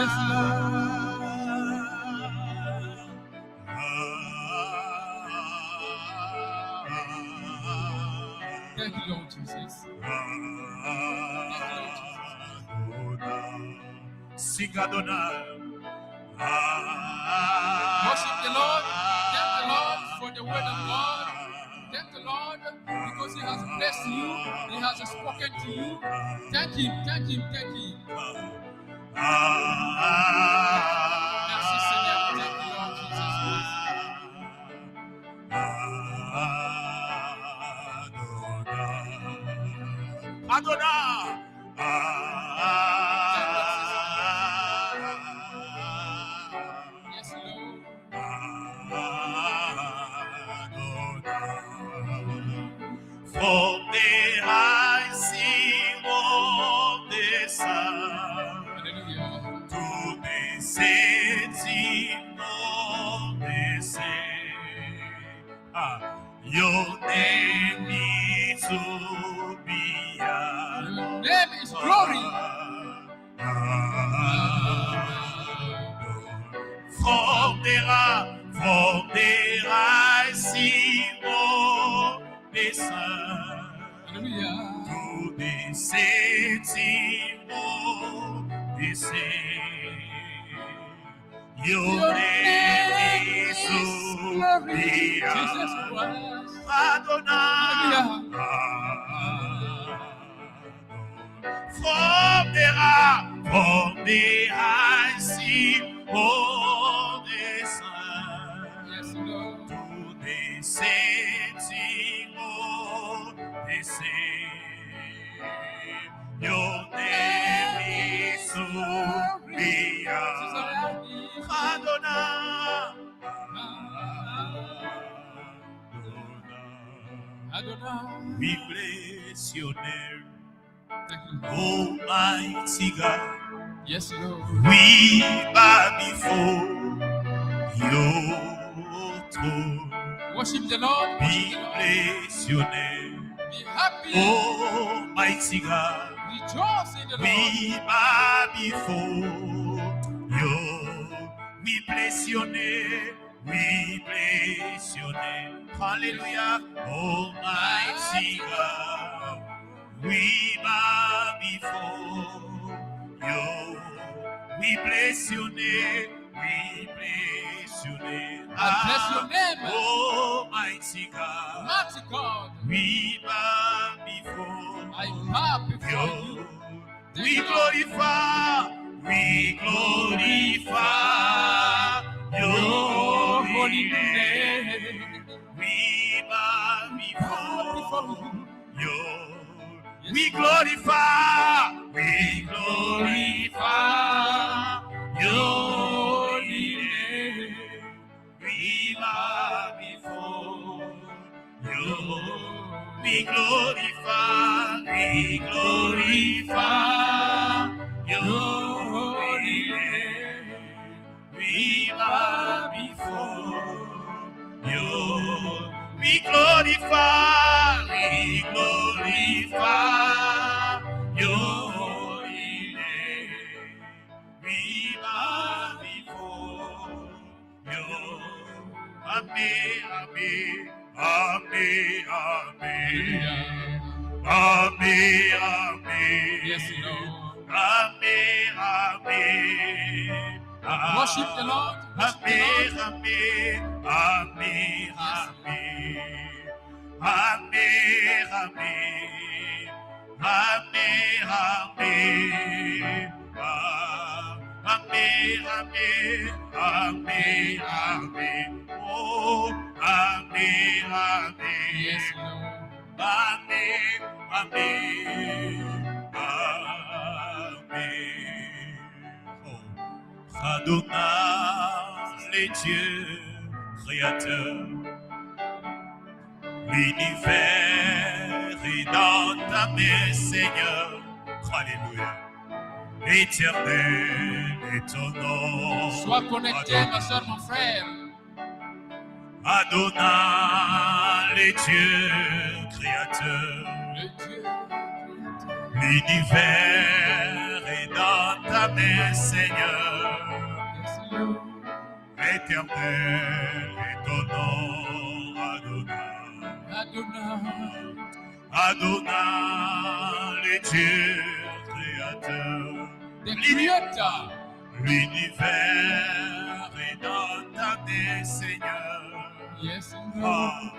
Yes, Lord. Thank you, Lord Jesus. Sing Adonai. Worship the Lord. Thank the Lord for the word of God. Thank the Lord because He has blessed you. He has spoken to you. Thank Him. Thank Him. Thank Him. Merci Seigneur. Thank you, Lord Jesus Christ. Adonai. Yes, Lord. From the rising of the sun Hallelujah. to the setting of the same, your name is to be Your name is glory. From the rising of the sun Hallelujah. to the setting of the same, your name is to be Jesus Christ. Adonai. From the rising of the sun Yes, Lord. to the setting of the same, your name is to be Adonai. We bless your name, Thank you. Almighty God. Yes, Lord. We bow before your throne. Worship the Lord. We Worship the Lord. bless your name, Be happy. Almighty God. Rejoice in the Lord. We bow before your. We bless your name. We bless your name. Hallelujah. Almighty God. We bow before you. We bless your name. We bless your name. I bless your name. Almighty God. Mighty God. We bow before I bow before you. we glorify your holy name. We bow before you. We glorify your holy name. We bow before you. We glorify your holy name. We bow before you. We glorify your holy name. We bow before you. Amen, amen, amen, amen, amen, amen. Yes, Lord. Amen, amen. Worship the Lord. Worship the Amen, Lord. amen, amen, amen, amen, amen, amen, amen, amen, oh, amen, amen. Yes, Lord. Amen, amen, amen. Oh, Adonai, les dieux créateurs, l'univers est dans ta main, Seigneur. Alléluia. Éternel est ton nom. Sois connecté, ma soeur, mon frère. Adonai, les dieux créateurs. Le Dieu. L'univers est dans ta main, Seigneur. Yes, Lord. Éternel est ton nom, Adonai. Adonai, le Dieu créateur. The Creator. L'univers est dans ta main, Seigneur. Yes, Ah, Lord.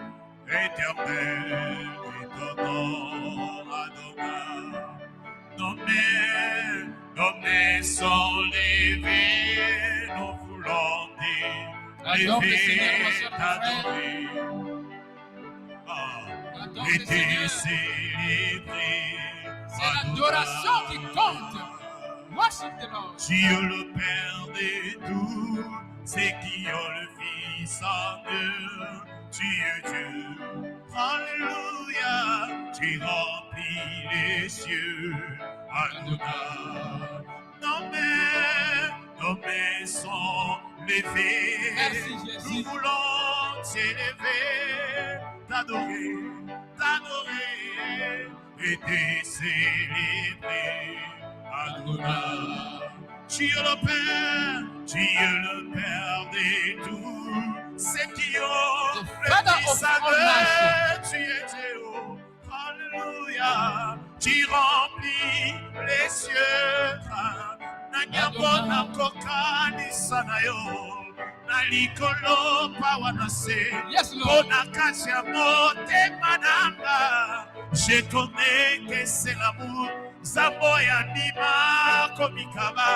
éternel est ton nom, Adonai. Nos mains sont levées, nous voulons Adore le Seigneur, mon lever, cher frère. t'adorer. Adore Et le te Seigneur. célébrer. C'est l'adoration qui compte. Worship the Lord. Dieu le Père de tous, c'est qui ont le Fils en eux. Dieu. Alléluia, tu remplis les cieux. Adonai, nos mains sont levées. Merci, Jésus. Nous voulons t'élever, t'adorer et te célébrer. Adonai, Dieu le Père de tout, c'est qui ont The le Father Fils of en all eux. nations. Tu es Dieu, Alléluia, tu remplis les cieux. Nanyabona kokanisa nayo, nalikolo pawanase. Yes, Lord. Bonakasia motema nanga, je connais que c'est l'amour. Zaboya nima komikaba,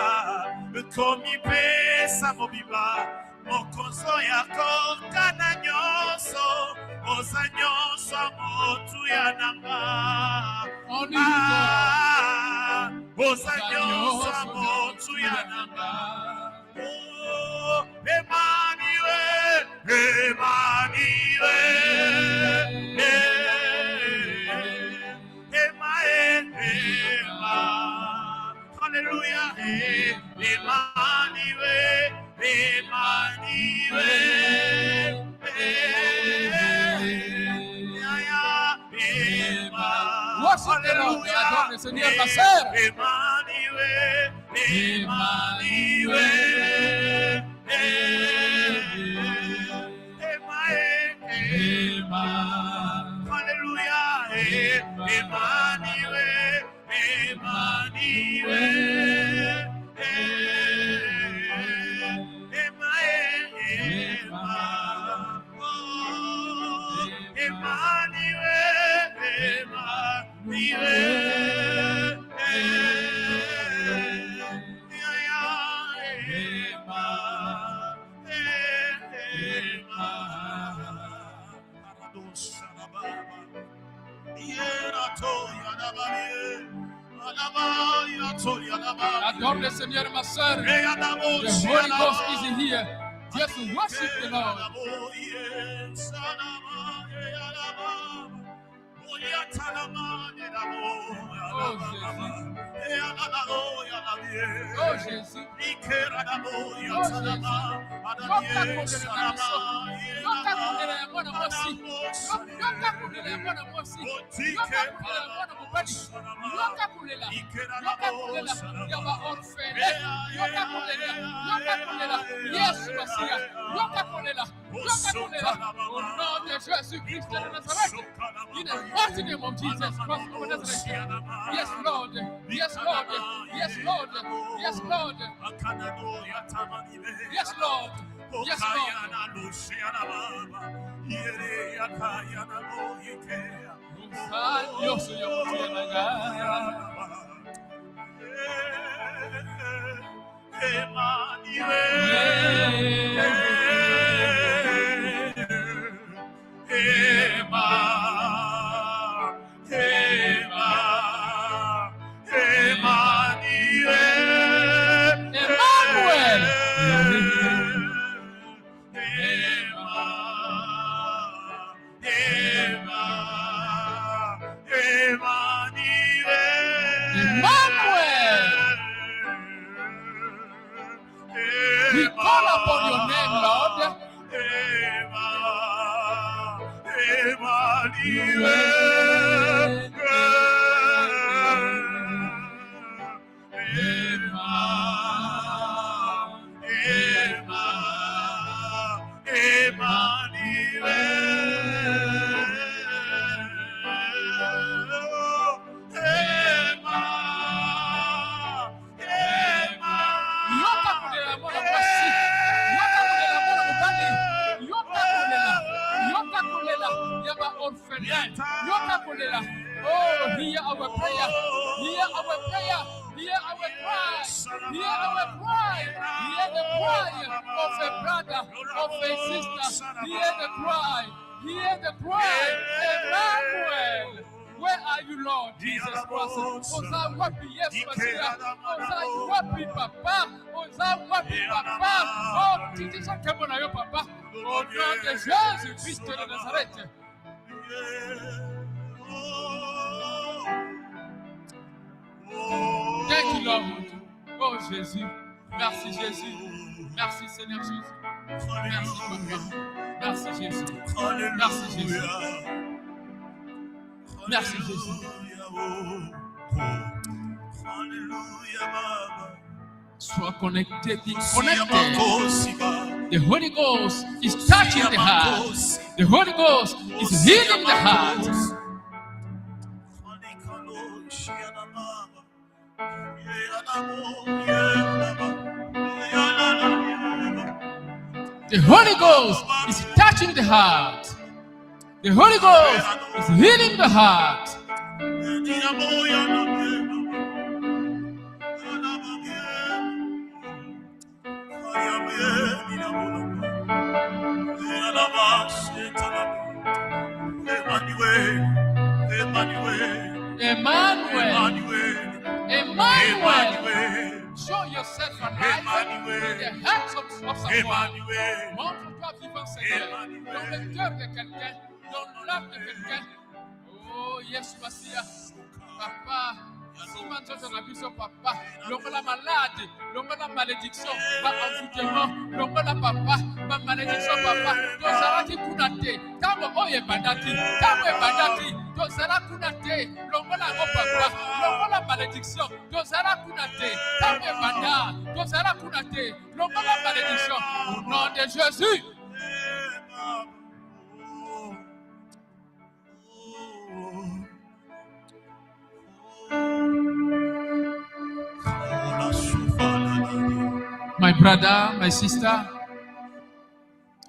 komipesa mobiba. Mokonzo yako kana nyonso, oza nyonso motu ya nanga. Only you, God. Oza nyonso motu ya nanga. Oh, Emmanuel, Alléluia, Emmanuel. Worship the Lord. Adore le Seigneur, ma sœur. Alléluia, Adore le Seigneur, ma sœur. The Holy Ghost is here. Just worship the Lord. Oh Jésus. Au nom de Jésus-Christ de Nazareth. In the mighty name of Jesus Christ of Nazareth. Yes, Lord. Yes, Lord. Yes, Lord. Yes, Lord. Yes, Lord. Yes, We call upon your name, Lord. our prayer. Hear our prayer. Hear our cry. Hear our cry. Hear the cry of a brother, of a sister. Hear the cry. Hear the cry. Emmanuel. Where are you, Lord Jesus Christ? Oza wapi Yesu Masia? Oza wapi Papa? Oza wapi Papa? Oh, titisha kemo na yo Papa. Au nom de Jésus-Christ de Nazareth. Thank you, Lord. Oh Jésus. Merci Jésus. Merci Seigneur Jésus. Merci Papa. Merci Jésus. Merci Jésus. Merci Jésus. Sois connecté, be connected. The Holy Ghost is touching the heart. The Holy Ghost is healing the heart. The Holy Ghost is touching the heart. The Holy Ghost is healing the heart. Emmanuel. Show yourself alive in the hearts of someone. Montre-toi vivant, Seigneur, dans le cœur de quelqu'un, dans l'âme de quelqu'un. Oh, Yesu Masia, Papa, si manzoto na biso Papa, longola malade, longola malédiction, ba envoûtement, longola Papa, ba malédiction Papa, tozalaki kuna te, tango oyo ebandaki, tozala kuna te, longola ngo Papa, longola malédiction, tozala kuna te, tango ebanda, tozala kuna te, longola malédiction, au nom de Jésus. My brother, my sister,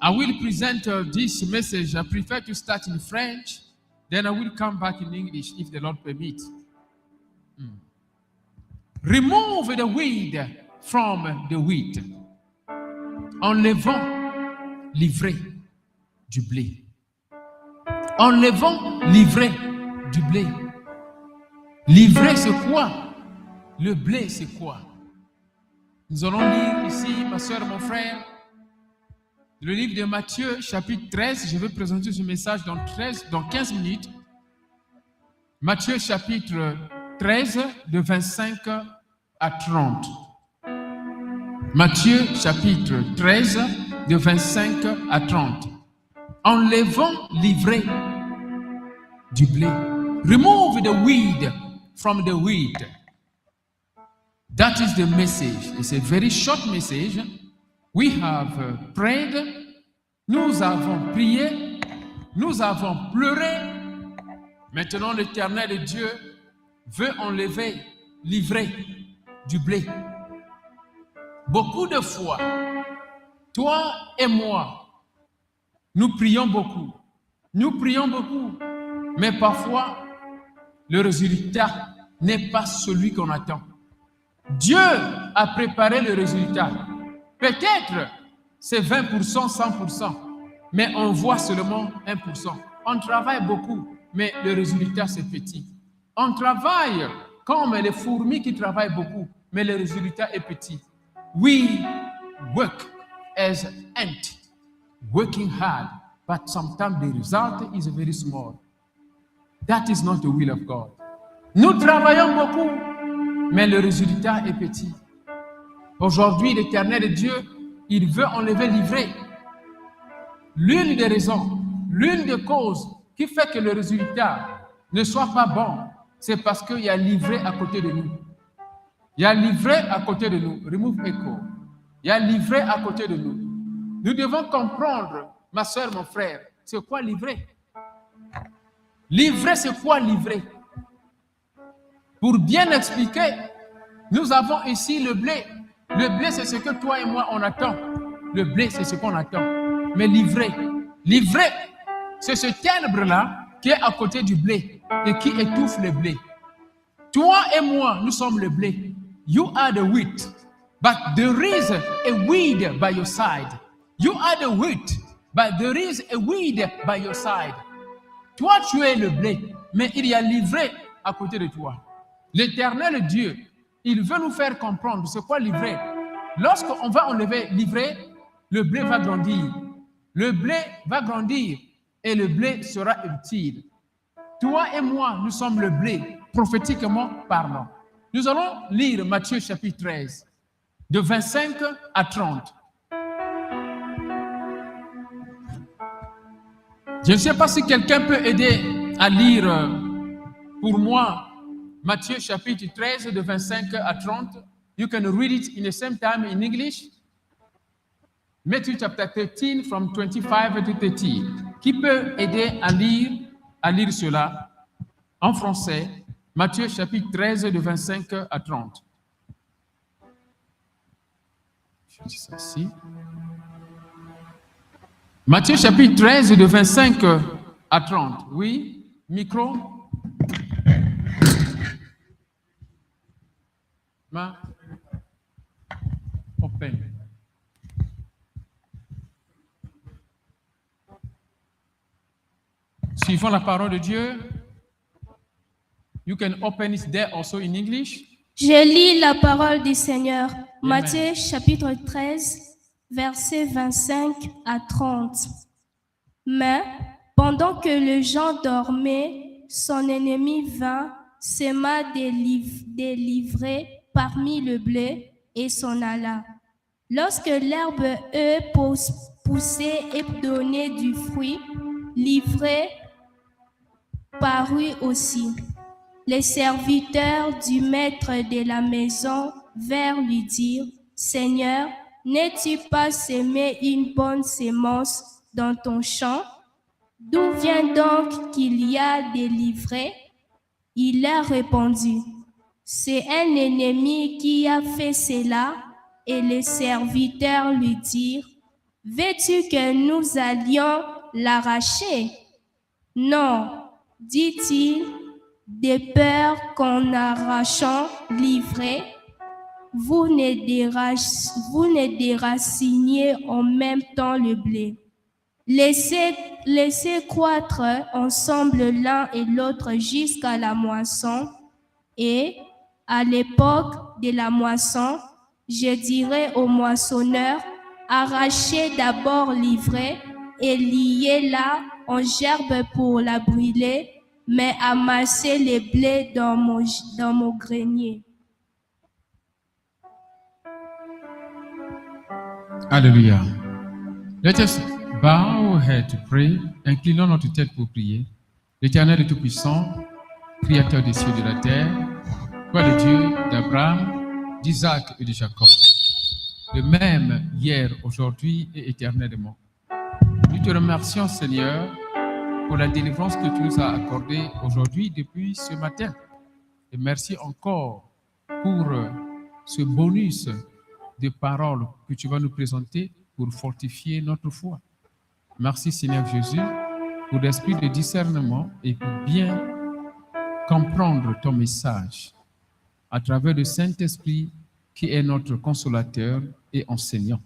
I will present this message. I prefer to start in French, then I will come back in English if the Lord permits. Remove the weed from the wheat. Enlevons l'ivraie du blé. Enlevons l'ivraie du blé. L'ivraie, c'est quoi? Le blé, c'est quoi? Nous allons lire ici, ma soeur, mon frère, le livre de Matthieu, chapitre 13. Je vais présenter ce message dans 15 minutes. Matthieu, chapitre 13, de 25 à 30. Matthieu, chapitre 13, de 25 à 30. Enlevons l'ivraie du blé. Remove the weed from the wheat. That is the message. It's a very short message. We have prayed. Nous avons prié. Nous avons pleuré. Maintenant, l'Éternel Dieu veut enlever l'ivraie du blé. Beaucoup de fois, toi et moi, nous prions beaucoup. Nous prions beaucoup. Mais parfois, le résultat n'est pas celui qu'on attend. Dieu a préparé le résultat. Peut-être c'est 20%, 100%, mais on voit seulement 1%. On travaille beaucoup, mais le résultat c'est petit. On travaille comme les fourmis qui travaillent beaucoup, mais le résultat est petit. We work as ants, working hard, but sometimes the result is very small. That is not the will of God. Nous travaillons beaucoup, mais le résultat est petit. Aujourd'hui, l'Éternel Dieu, il veut enlever l'ivraie. L'une des raisons, l'une des causes qui fait que le résultat ne soit pas bon, c'est parce qu'il y a l'ivraie à côté de nous. Il y a l'ivraie à côté de nous. Remove echo. Il y a l'ivraie à côté de nous. Nous devons comprendre, ma soeur, mon frère, c'est quoi l'ivraie? L'ivraie, c'est quoi l'ivraie? Pour bien expliquer, nous avons ici le blé. Le blé, c'est ce que toi et moi, on attend. Le blé, c'est ce qu'on attend. Mais l'ivraie, c'est ce ténèbre-là qui est à côté du blé et qui étouffe le blé. Toi et moi, nous sommes le blé. You are the wheat. But there is a weed by your side. You are the wheat. But there is a weed by your side. Toi, tu es le blé, mais il y a l'ivraie à côté de toi. L'Éternel Dieu, il veut nous faire comprendre c'est quoi l'ivraie. Lorsqu'on va enlever l'ivraie, le blé va grandir. Le blé va grandir et le blé sera utile. Toi et moi, nous sommes le blé, prophétiquement parlant. Nous allons lire Matthieu chapitre 13, de 25 à 30. Je ne sais pas si quelqu'un peut aider à lire pour moi Matthieu chapitre 13, de 25 à 30. You can read it in the same time in English. Matthew chapter 13 from 25 to 30. Qui peut aider à lire cela en français? Matthieu chapitre 13 de 25 à 30. Je dis ça ici. Matthieu chapitre 13 de 25 à 30. Oui, micro. Open. Suivons la parole de Dieu. You can open it there also in English. Je lis la parole du Seigneur. Amen. Matthieu chapitre 13, versets 25 à 30. Mais pendant que les gens dormaient, son ennemi vint, sema des livrées parmi le blé et s'en alla. Lorsque l'herbe poussait et donnait du fruit, l'ivraie parut aussi. Les serviteurs du maître de la maison vinrent lui dire, « Seigneur, n'es-tu pas semé une bonne sémence dans ton champ? D'où vient donc qu'il y a des livrées? » Il leur répondit, « C'est un ennemi qui a fait cela. » Et les serviteurs lui dirent, « Veux-tu que nous allions l'arracher? » « Non, dit-il, de peur qu'en arrachant l'ivraie, vous ne déraciniez en même temps le blé. Laissez croître ensemble l'un et l'autre jusqu'à la moisson, et à l'époque de la moisson, je dirai aux moissonneurs, arrachez d'abord l'ivraie et liez-la en gerbe pour la brûler, mais amassez les blés dans mon grenier. Alléluia. Let us bow our head to pray. Inclinons notre tête pour prier. L'Éternel est tout-puissant, Créateur des cieux et de la terre, toi le Dieu d'Abraham, d'Isaac et de Jacob, le même hier, aujourd'hui et éternellement. Nous te remercions, Seigneur, pour la délivrance que tu nous as accordée aujourd'hui depuis ce matin. Et merci encore pour ce bonus de paroles que tu vas nous présenter pour fortifier notre foi. Merci, Seigneur Jésus, pour l'esprit de discernement et pour bien comprendre ton message à travers le Saint-Esprit qui est notre consolateur et enseignant.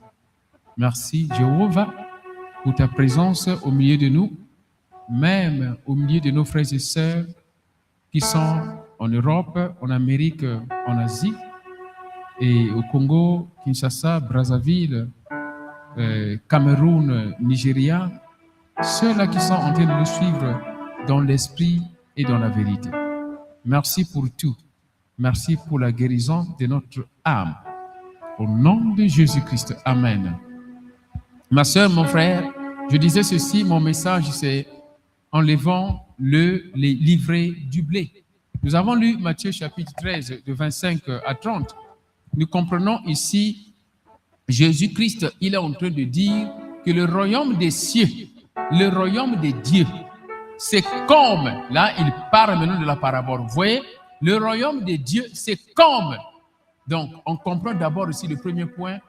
Merci, Jéhovah, pour ta présence au milieu de nous, même au milieu de nos frères et sœurs qui sont en Europe, en Amérique, en Asie, et au Congo, Kinshasa, Brazzaville, Cameroun, Nigeria, ceux-là qui sont en train de nous suivre dans l'esprit et dans la vérité. Merci pour tout. Merci pour la guérison de notre âme. Au nom de Jésus-Christ. Amen. Ma soeur, mon frère, je disais ceci, mon message, c'est enlevant les livrées du blé. Nous avons lu Matthieu chapitre 13, de 25 à 30. Nous comprenons ici, Jésus-Christ, il est en train de dire que le royaume des cieux, le royaume des dieux, c'est comme, là, il parle maintenant de la parabole. Vous voyez, le royaume des dieux, c'est comme. Donc, on comprend d'abord ici le premier point.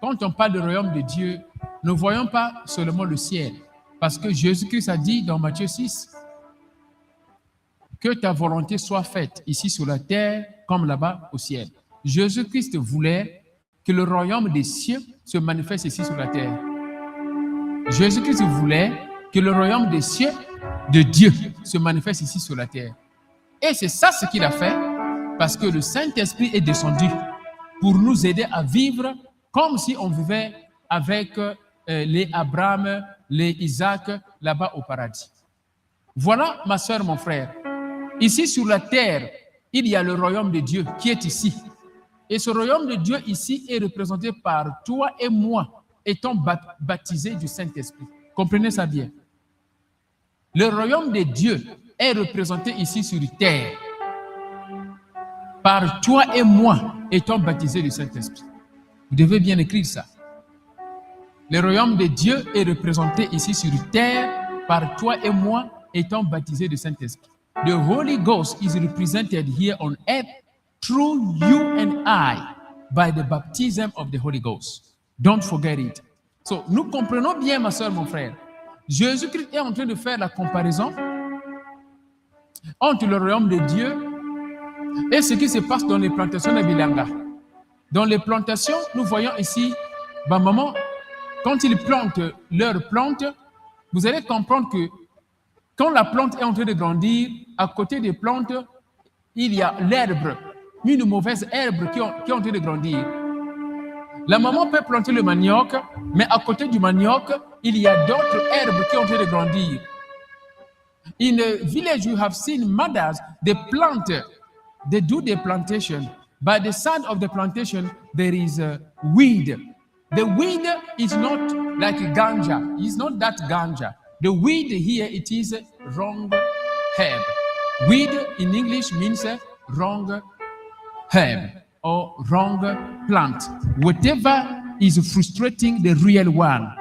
Quand on parle du royaume de Dieu, ne voyons pas seulement le ciel. Parce que Jésus-Christ a dit dans Matthieu 6, que ta volonté soit faite ici sur la terre comme là-bas au ciel. Jésus-Christ voulait que le royaume des cieux se manifeste ici sur la terre. Jésus-Christ voulait que le royaume des cieux de Dieu se manifeste ici sur la terre. Et c'est ça ce qu'il a fait, parce que le Saint-Esprit est descendu pour nous aider à vivre comme si on vivait avec les Abraham, les Isaac, là-bas au paradis. Voilà, ma soeur, mon frère. Ici sur la terre, il y a le royaume de Dieu qui est ici. Et ce royaume de Dieu ici est représenté par toi et moi, étant baptisés du Saint-Esprit. Comprenez ça bien. Le royaume de Dieu est représenté ici sur terre par toi et moi, étant baptisés du Saint-Esprit. Vous devez bien écrire ça. Le royaume de Dieu est représenté ici sur terre par toi et moi, étant baptisés du Saint-Esprit. The Holy Ghost is represented here on earth through you and I by the baptism of the Holy Ghost. Don't forget it. So, nous comprenons bien, ma soeur, mon frère. Jésus-Christ est en train de faire la comparaison entre le royaume de Dieu et ce qui se passe dans les plantations de Bilanga. Dans les plantations, nous voyons ici, maman, quand ils plantent leurs plantes, vous allez comprendre que quand la plante est en train de grandir, à côté des plantes, il y a l'herbe, une mauvaise herbe qui est en train de grandir. La maman peut planter le manioc, mais à côté du manioc, il y a d'autres herbes qui sont en train de grandir. In a village, you have seen mothers, they plant, they do the plantation. By the side of the plantation, there is a weed. The weed is not like ganja. It's not that ganja. The weed here, it is wrong herb. Weed in English means wrong herb or wrong plant. Whatever is frustrating the real one,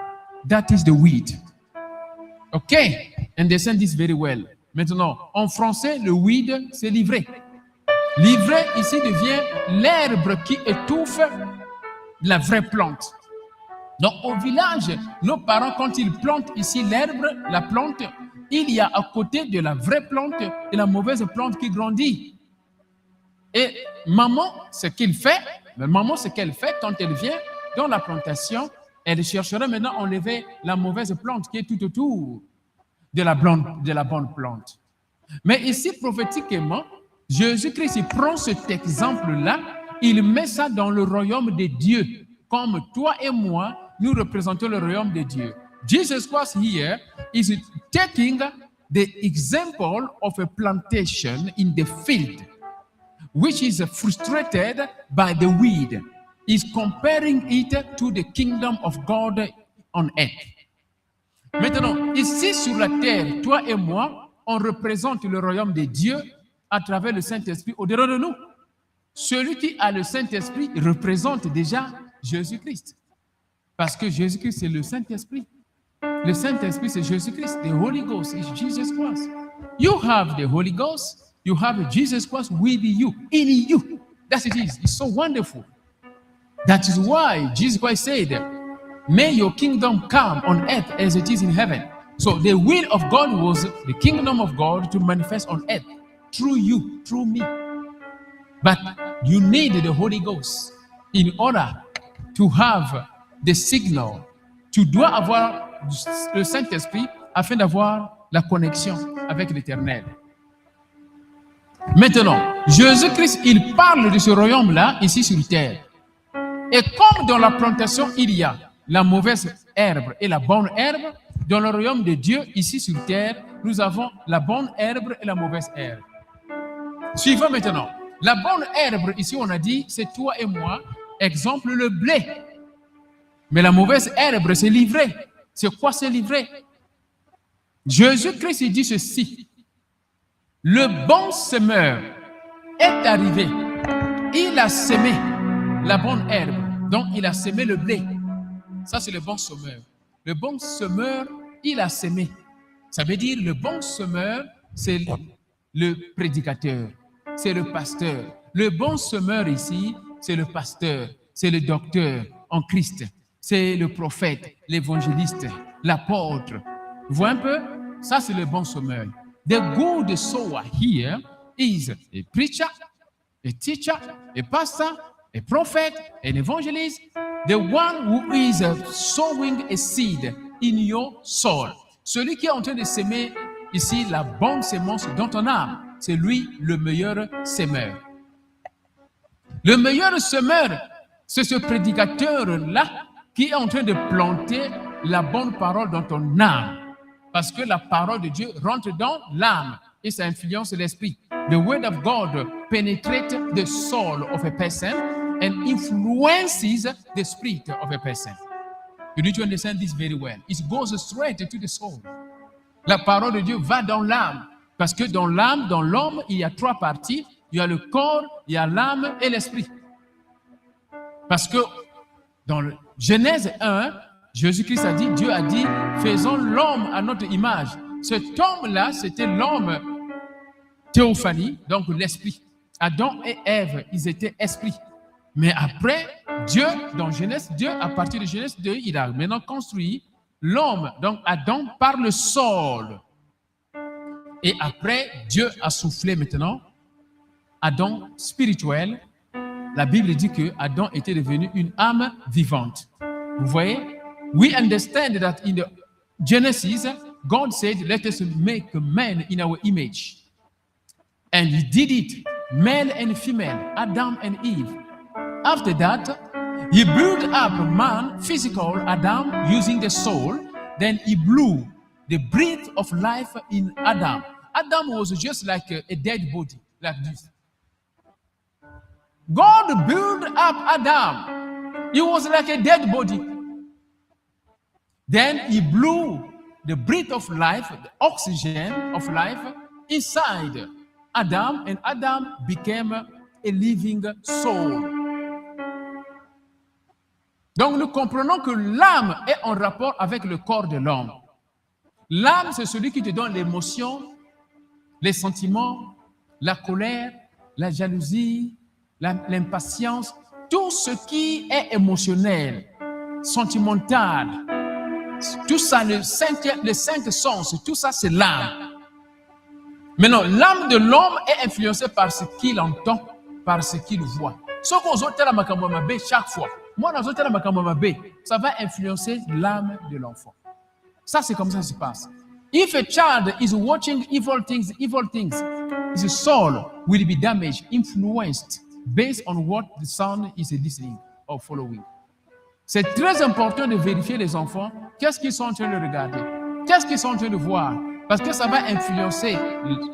that is the weed. Okay? Understand this very well. Maintenant, en français, le weed, c'est l'ivraie. L'ivraie, ici, devient l'herbe qui étouffe la vraie plante. Donc, au village, nos parents, quand ils plantent ici l'herbe, la plante, il y a à côté de la vraie plante et la mauvaise plante qui grandit. Et maman, ce qu'elle fait quand elle vient dans la plantation, elle cherchera maintenant à enlever la mauvaise plante qui est tout autour de la bonne plante. Mais ici, prophétiquement, Jésus-Christ, il prend cet exemple-là, il met ça dans le royaume de Dieu. Comme toi et moi, nous représentons le royaume de Dieu. Jesus Christ here is taking the example of a plantation in the field, which is frustrated by the weed. He's comparing it to the kingdom of God on earth. Maintenant, ici sur la terre, toi et moi, on représente le royaume de Dieu à travers le Saint-Esprit au-dedans de nous. Celui qui a le Saint-Esprit représente déjà Jésus-Christ. Parce que Jésus-Christ, c'est le Saint-Esprit. Le Saint-Esprit, c'est Jésus-Christ. The Holy Ghost is Jesus Christ. You have the Holy Ghost. You have Jesus Christ with you, in you. That's it is. It's so wonderful. That is why Jesus Christ said, may your kingdom come on earth as it is in heaven. So the will of God was the kingdom of God to manifest on earth through you, through me. But you need the Holy Ghost in order to have the signal. Tu dois avoir le Saint-Esprit afin d'avoir la connexion avec l'Éternel. Maintenant, Jésus-Christ, il parle de ce royaume-là ici sur terre. Et comme dans la plantation, il y a la mauvaise herbe et la bonne herbe, dans le royaume de Dieu, ici sur terre, nous avons la bonne herbe et la mauvaise herbe. Suivons maintenant. La bonne herbe, ici on a dit, c'est toi et moi. Exemple, le blé. Mais la mauvaise herbe, c'est l'ivraie. C'est quoi c'est l'ivraie? Jésus-Christ, il dit ceci. Le bon semeur est arrivé. Il a semé la bonne herbe. Donc, il a semé le blé. Ça, c'est le bon semeur. Le bon semeur, il a semé. Ça veut dire le bon semeur, c'est le prédicateur. C'est le pasteur. Le bon semeur ici, c'est le pasteur. C'est le docteur en Christ. C'est le prophète, l'évangéliste, l'apôtre. Vous voyez un peu? Ça, c'est le bon semeur. The good sower here is a preacher, a teacher, a pastor, a prophet, an evangelist, the one who is sowing a seed in your soul. Celui qui est en train de s'aimer ici la bonne sémence dans ton âme, c'est lui le meilleur semeur. Le meilleur semeur, c'est ce prédicateur-là qui est en train de planter la bonne parole dans ton âme. Parce que la parole de Dieu rentre dans l'âme et ça influence l'esprit. The word of God penetrates the soul of a person and influences the spirit of a person. You need to understand this very well. It goes straight to the soul. La parole de Dieu va dans l'âme. Parce que dans l'âme, dans l'homme, il y a trois parties. Il y a le corps, il y a l'âme et l'esprit. Parce que dans Genèse 1, Jésus-Christ a dit, Dieu a dit, faisons l'homme à notre image. Cet homme-là, c'était l'homme théophanie, donc l'esprit. Adam et Ève, ils étaient esprits. Mais après, Dieu, dans Genèse 2, à partir de Genèse 2, il a maintenant construit l'homme, donc Adam, par le sol. Et après, Dieu a soufflé maintenant Adam spirituel. La Bible dit que Adam était devenu une âme vivante. Vous voyez? We understand that in the Genesis, God said, let us make man in our image. And he did it, male and female, Adam and Eve. After that, he built up man, physical Adam, using the soul. Then he blew the breath of life in Adam. Adam was just like a dead body, like this. God built up Adam. He was like a dead body. Then he blew the breath of life, the oxygen of life, inside Adam, and Adam became a living soul. Donc nous comprenons que l'âme est en rapport avec le corps de l'homme. L'âme, c'est celui qui te donne l'émotion, les sentiments, la colère, la jalousie, l'impatience, tout ce qui est émotionnel, sentimental. Tout ça, les cinq sens, tout ça, c'est l'âme. Maintenant, l'âme de l'homme est influencée par ce qu'il entend, par ce qu'il voit. Ce qu'on zote la makamamabe chaque fois, moi, dans la makamamabe, ça va influencer l'âme de l'enfant. Ça, c'est comme ça que ça se passe. If a child is watching evil things, his soul will be damaged, influenced, based on what the son is listening or following. C'est très important de vérifier les enfants, qu'est-ce qu'ils sont en train de regarder, qu'est-ce qu'ils sont en train de voir, parce que ça va influencer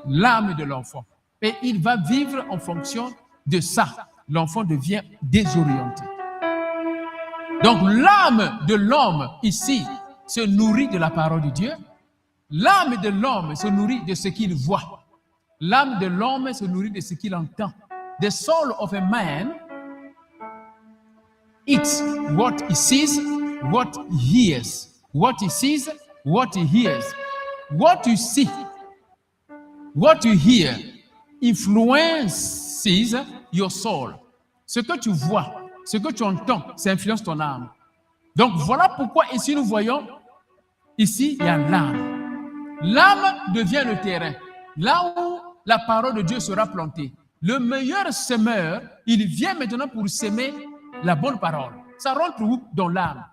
l'âme de l'enfant. Et il va vivre en fonction de ça. L'enfant devient désorienté. Donc l'âme de l'homme ici se nourrit de la parole de Dieu. L'âme de l'homme se nourrit de ce qu'il voit. L'âme de l'homme se nourrit de ce qu'il entend. The soul of a man eats what he sees, what he hears. What he sees, what he hears. What you see, what you hear influences your soul. Ce que tu vois, ce que tu entends, ça influence ton âme. Donc voilà pourquoi ici nous voyons, ici il y a l'âme. L'âme devient le terrain, là où la parole de Dieu sera plantée. Le meilleur semeur, il vient maintenant pour s'aimer la bonne parole. Ça rentre où? Dans l'âme.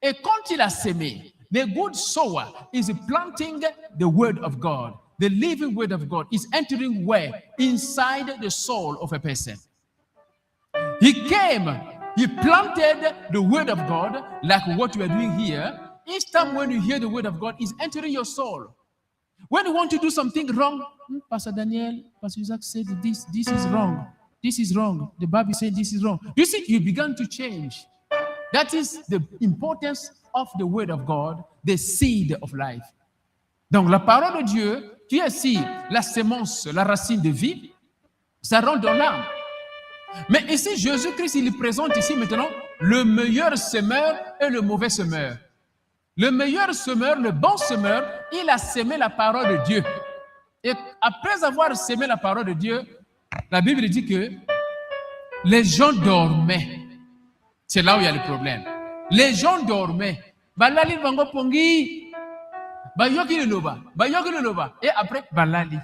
Et quand il a sémé, the good sower is planting the word of God. The living word of God is entering where? Inside the soul of a person. He came, he planted the word of God, like what we are doing here. Each time when you hear the word of God, it's entering your soul. When you want to do something wrong, Pastor Daniel, Pastor Isaac said this is wrong. This is wrong. The Bible said this is wrong. You see, you began to change. That is the importance of the word of God, the seed of life. Donc la parole de Dieu, qui est ici la sémence, la racine de vie, ça rentre dans l'âme. Mais ici, Jésus-Christ, il présente ici maintenant le meilleur semeur et le mauvais semeur. Le meilleur semeur, le bon semeur, il a sémé la parole de Dieu. Et après avoir sémé la parole de Dieu, la Bible dit que les gens dormaient. C'est là où il y a le problème. Les gens dormaient. Bayoki le loba. Et après, balali.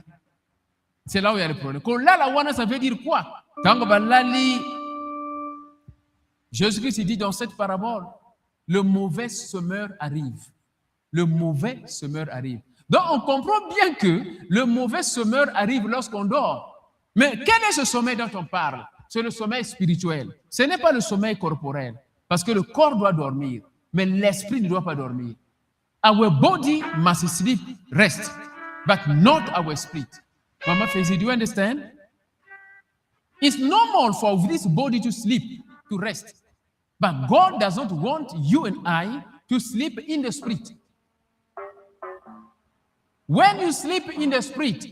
C'est là où il y a le problème. Quand là, la wana, ça veut dire quoi? Quand balali, Jésus-Christ dit dans cette parabole, le mauvais semeur arrive. Le mauvais semeur arrive. Donc, on comprend bien que le mauvais semeur arrive lorsqu'on dort. Mais quel est ce sommeil dont on parle? C'est le sommeil spirituel. Ce n'est pas le sommeil corporel. Parce que le corps doit dormir, mais l'esprit ne doit pas dormir. Our body must sleep, rest, but not our spirit. Mama Fezi, do you understand? It's normal for this body to sleep, to rest. But God does not want you and I to sleep in the spirit. When you sleep in the spirit,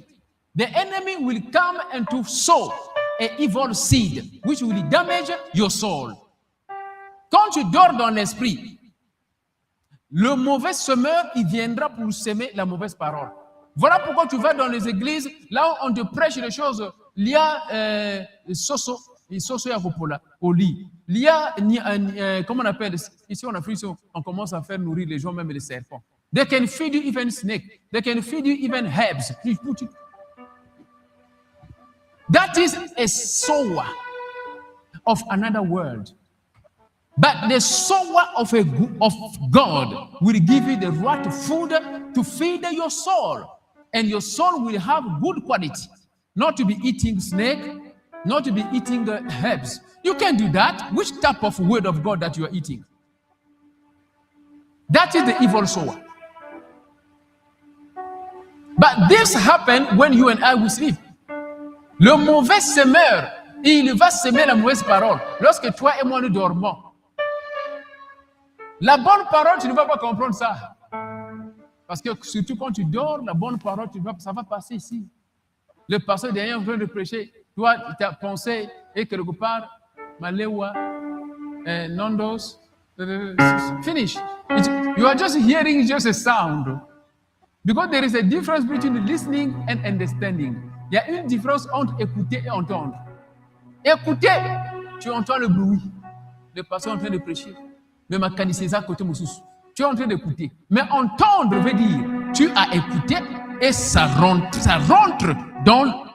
the enemy will come and to sow an evil seed, which will damage your soul. Quand tu dors dans l'esprit, le mauvais semeur, il viendra pour semer la mauvaise parole. Voilà pourquoi tu vas dans les églises, là où on te prêche les choses, il y a soso yakopola au lit. Il y a, comment on appelle, ici en Afrique, on commence à faire nourrir les gens, même les serpents. They can feed you even snake. They can feed you even herbs. That is a sower of another world. But the sower of God will give you the right food to feed your soul. And your soul will have good quality. Not to be eating snake, not to be eating herbs. You can do that. Which type of word of God that you are eating? That is the evil sower. But this happens when you and I will sleep. Le mauvais semeur, il va semer la mauvaise parole. Lorsque toi et moi nous dormons. La bonne parole, tu ne vas pas comprendre ça. Parce que surtout quand tu dors, la bonne parole, ça va passer ici. Le pasteur derrière en train de prêcher, toi, ta pensée est quelque part, Malewa, Nandos, finish. You are just hearing just a sound. Because there is a difference between listening and understanding. Il y a une différence entre écouter et entendre. Écouter, tu entends le bruit. Le pasteur est en train de prêcher. Mais ma canicésa côté Moussous. Tu es en train d'écouter. Mais entendre veut dire, tu as écouté et ça rentre dans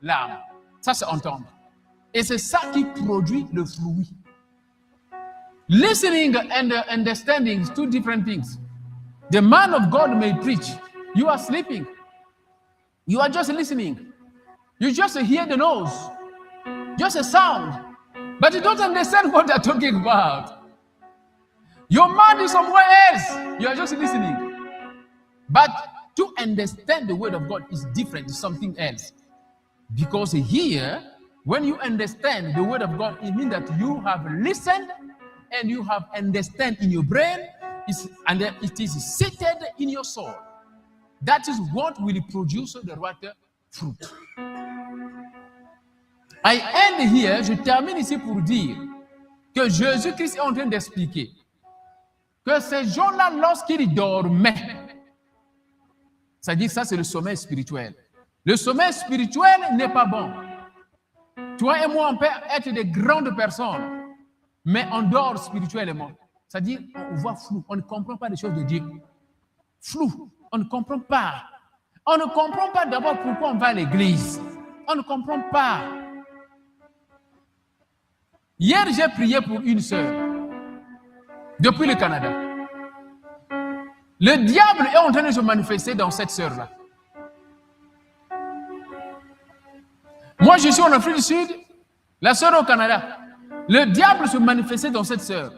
l'âme. Ça, c'est entendre. Et c'est ça qui produit le fruit. Listening and understanding is two different things. The man of God may preach. You are sleeping. You are just listening. You just hear the noise. Just a sound. But you don't understand what they're talking about. Your mind is somewhere else. You are just listening. But to understand the word of God is different. It's something else. Because here, when you understand the word of God, it means that you have listened and you have understand in your brain, and it is seated in your soul. That is what will produce the right fruit. I end here, je termine ici pour dire que Jésus-Christ est en train d'expliquer que ces gens-là, lorsqu'ils dormaient, c'est-à-dire ça, c'est le sommeil spirituel. Le sommeil spirituel n'est pas bon. Toi et moi, on peut être des grandes personnes, mais on dort spirituellement. C'est-à-dire, on voit flou, on ne comprend pas les choses de Dieu. Flou, on ne comprend pas. On ne comprend pas d'abord pourquoi on va à l'église. On ne comprend pas. Hier, j'ai prié pour une sœur, depuis le Canada. Le diable est en train de se manifester dans cette sœur-là. Moi, je suis en Afrique du Sud, la sœur au Canada. Le diable se manifestait dans cette sœur.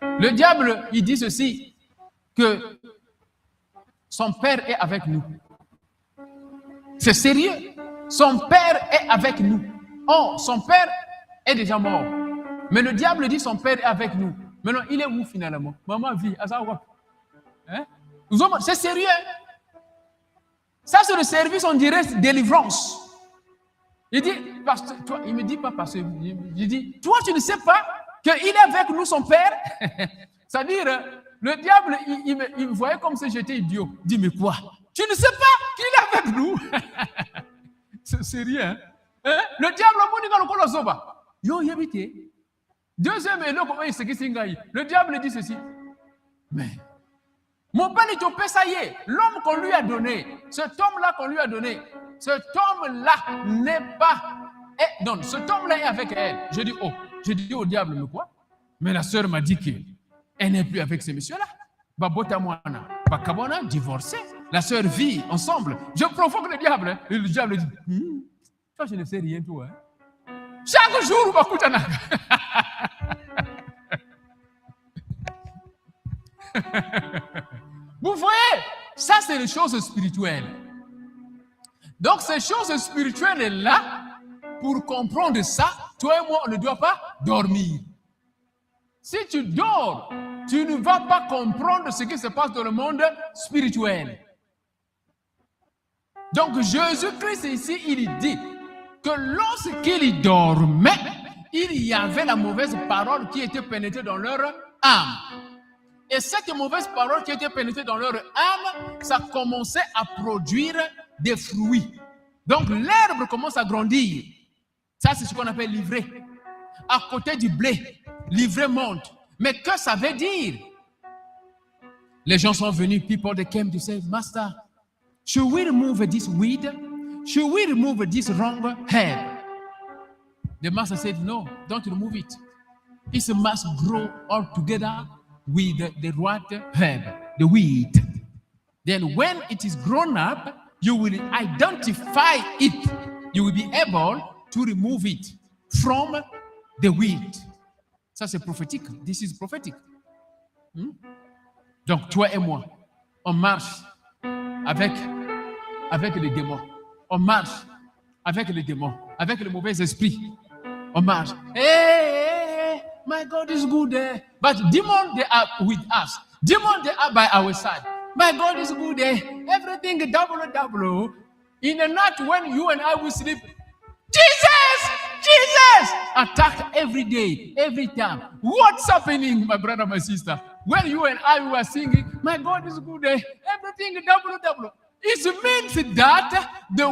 Le diable, il dit ceci, que son père est avec nous. C'est sérieux. Son père est avec nous. Oh, son père est déjà mort. Mais le diable dit son père est avec nous. Maintenant, il est où finalement? Maman vit. Hein? C'est sérieux. Ça, c'est le service, on dirait, délivrance. Il dit, pasteur, toi, il ne me dit pas pasteur. Il dit, toi, tu ne sais pas qu'il est avec nous, son père? C'est-à-dire, le diable, il me voyait comme si j'étais idiot. Il dit, mais quoi? Tu ne sais pas qu'il est avec nous? C'est sérieux, hein? Le diable, on dit yo, yébité. Deuxième élo, comment il se dit, le diable dit ceci. Mais Mon père est au paix, ça y est. L'homme qu'on lui a donné, cet homme-là qu'on lui a donné, cet homme-là n'est pas... non, cet homme-là est avec elle. Je dis, oh, je dis au diable, mais quoi? Mais la sœur m'a dit qu'elle n'est plus avec ce monsieur-là. Babota Moana, Bakabona, divorcé. La sœur vit ensemble. Je provoque le diable. Hein. Et le diable dit, toi, je ne sais rien, toi. Hein. Chaque jour, Bakutana. Vous voyez, ça, c'est les choses spirituelles. Donc, ces choses spirituelles-là, pour comprendre ça, toi et moi, on ne doit pas dormir. Si tu dors, tu ne vas pas comprendre ce qui se passe dans le monde spirituel. Donc, Jésus-Christ ici, il dit que lorsqu'il dormait, il y avait la mauvaise parole qui était pénétrée dans leur âme. Et cette mauvaise parole qui était pénétrée dans leur âme, ça commençait à produire des fruits. Donc, l'herbe commence à grandir. Ça, c'est ce qu'on appelle l'ivraie. À côté du blé, l'ivraie monte. Mais que ça veut dire? Les gens sont venus, people they came to say, Master, should we remove this weed? Should we remove this wrong herb? The master said, no, don't remove it. It must grow all together with the right herb, the weed. Then when it is grown up, you will identify it. You will be able to remove it from the weed. Ça, c'est prophétique. This is prophetic. Donc, toi et moi, on marche avec les démons. On marche avec les démons, avec le mauvais esprit. On marche. Hey, my God is good. But demons, they are with us. Demons, they are by our side. My God is good. Everything double. In the night when you and I will sleep, Jesus! Attack every day, every time. What's happening, my brother, my sister? When you and I were singing, my God is good, everything double. It means that the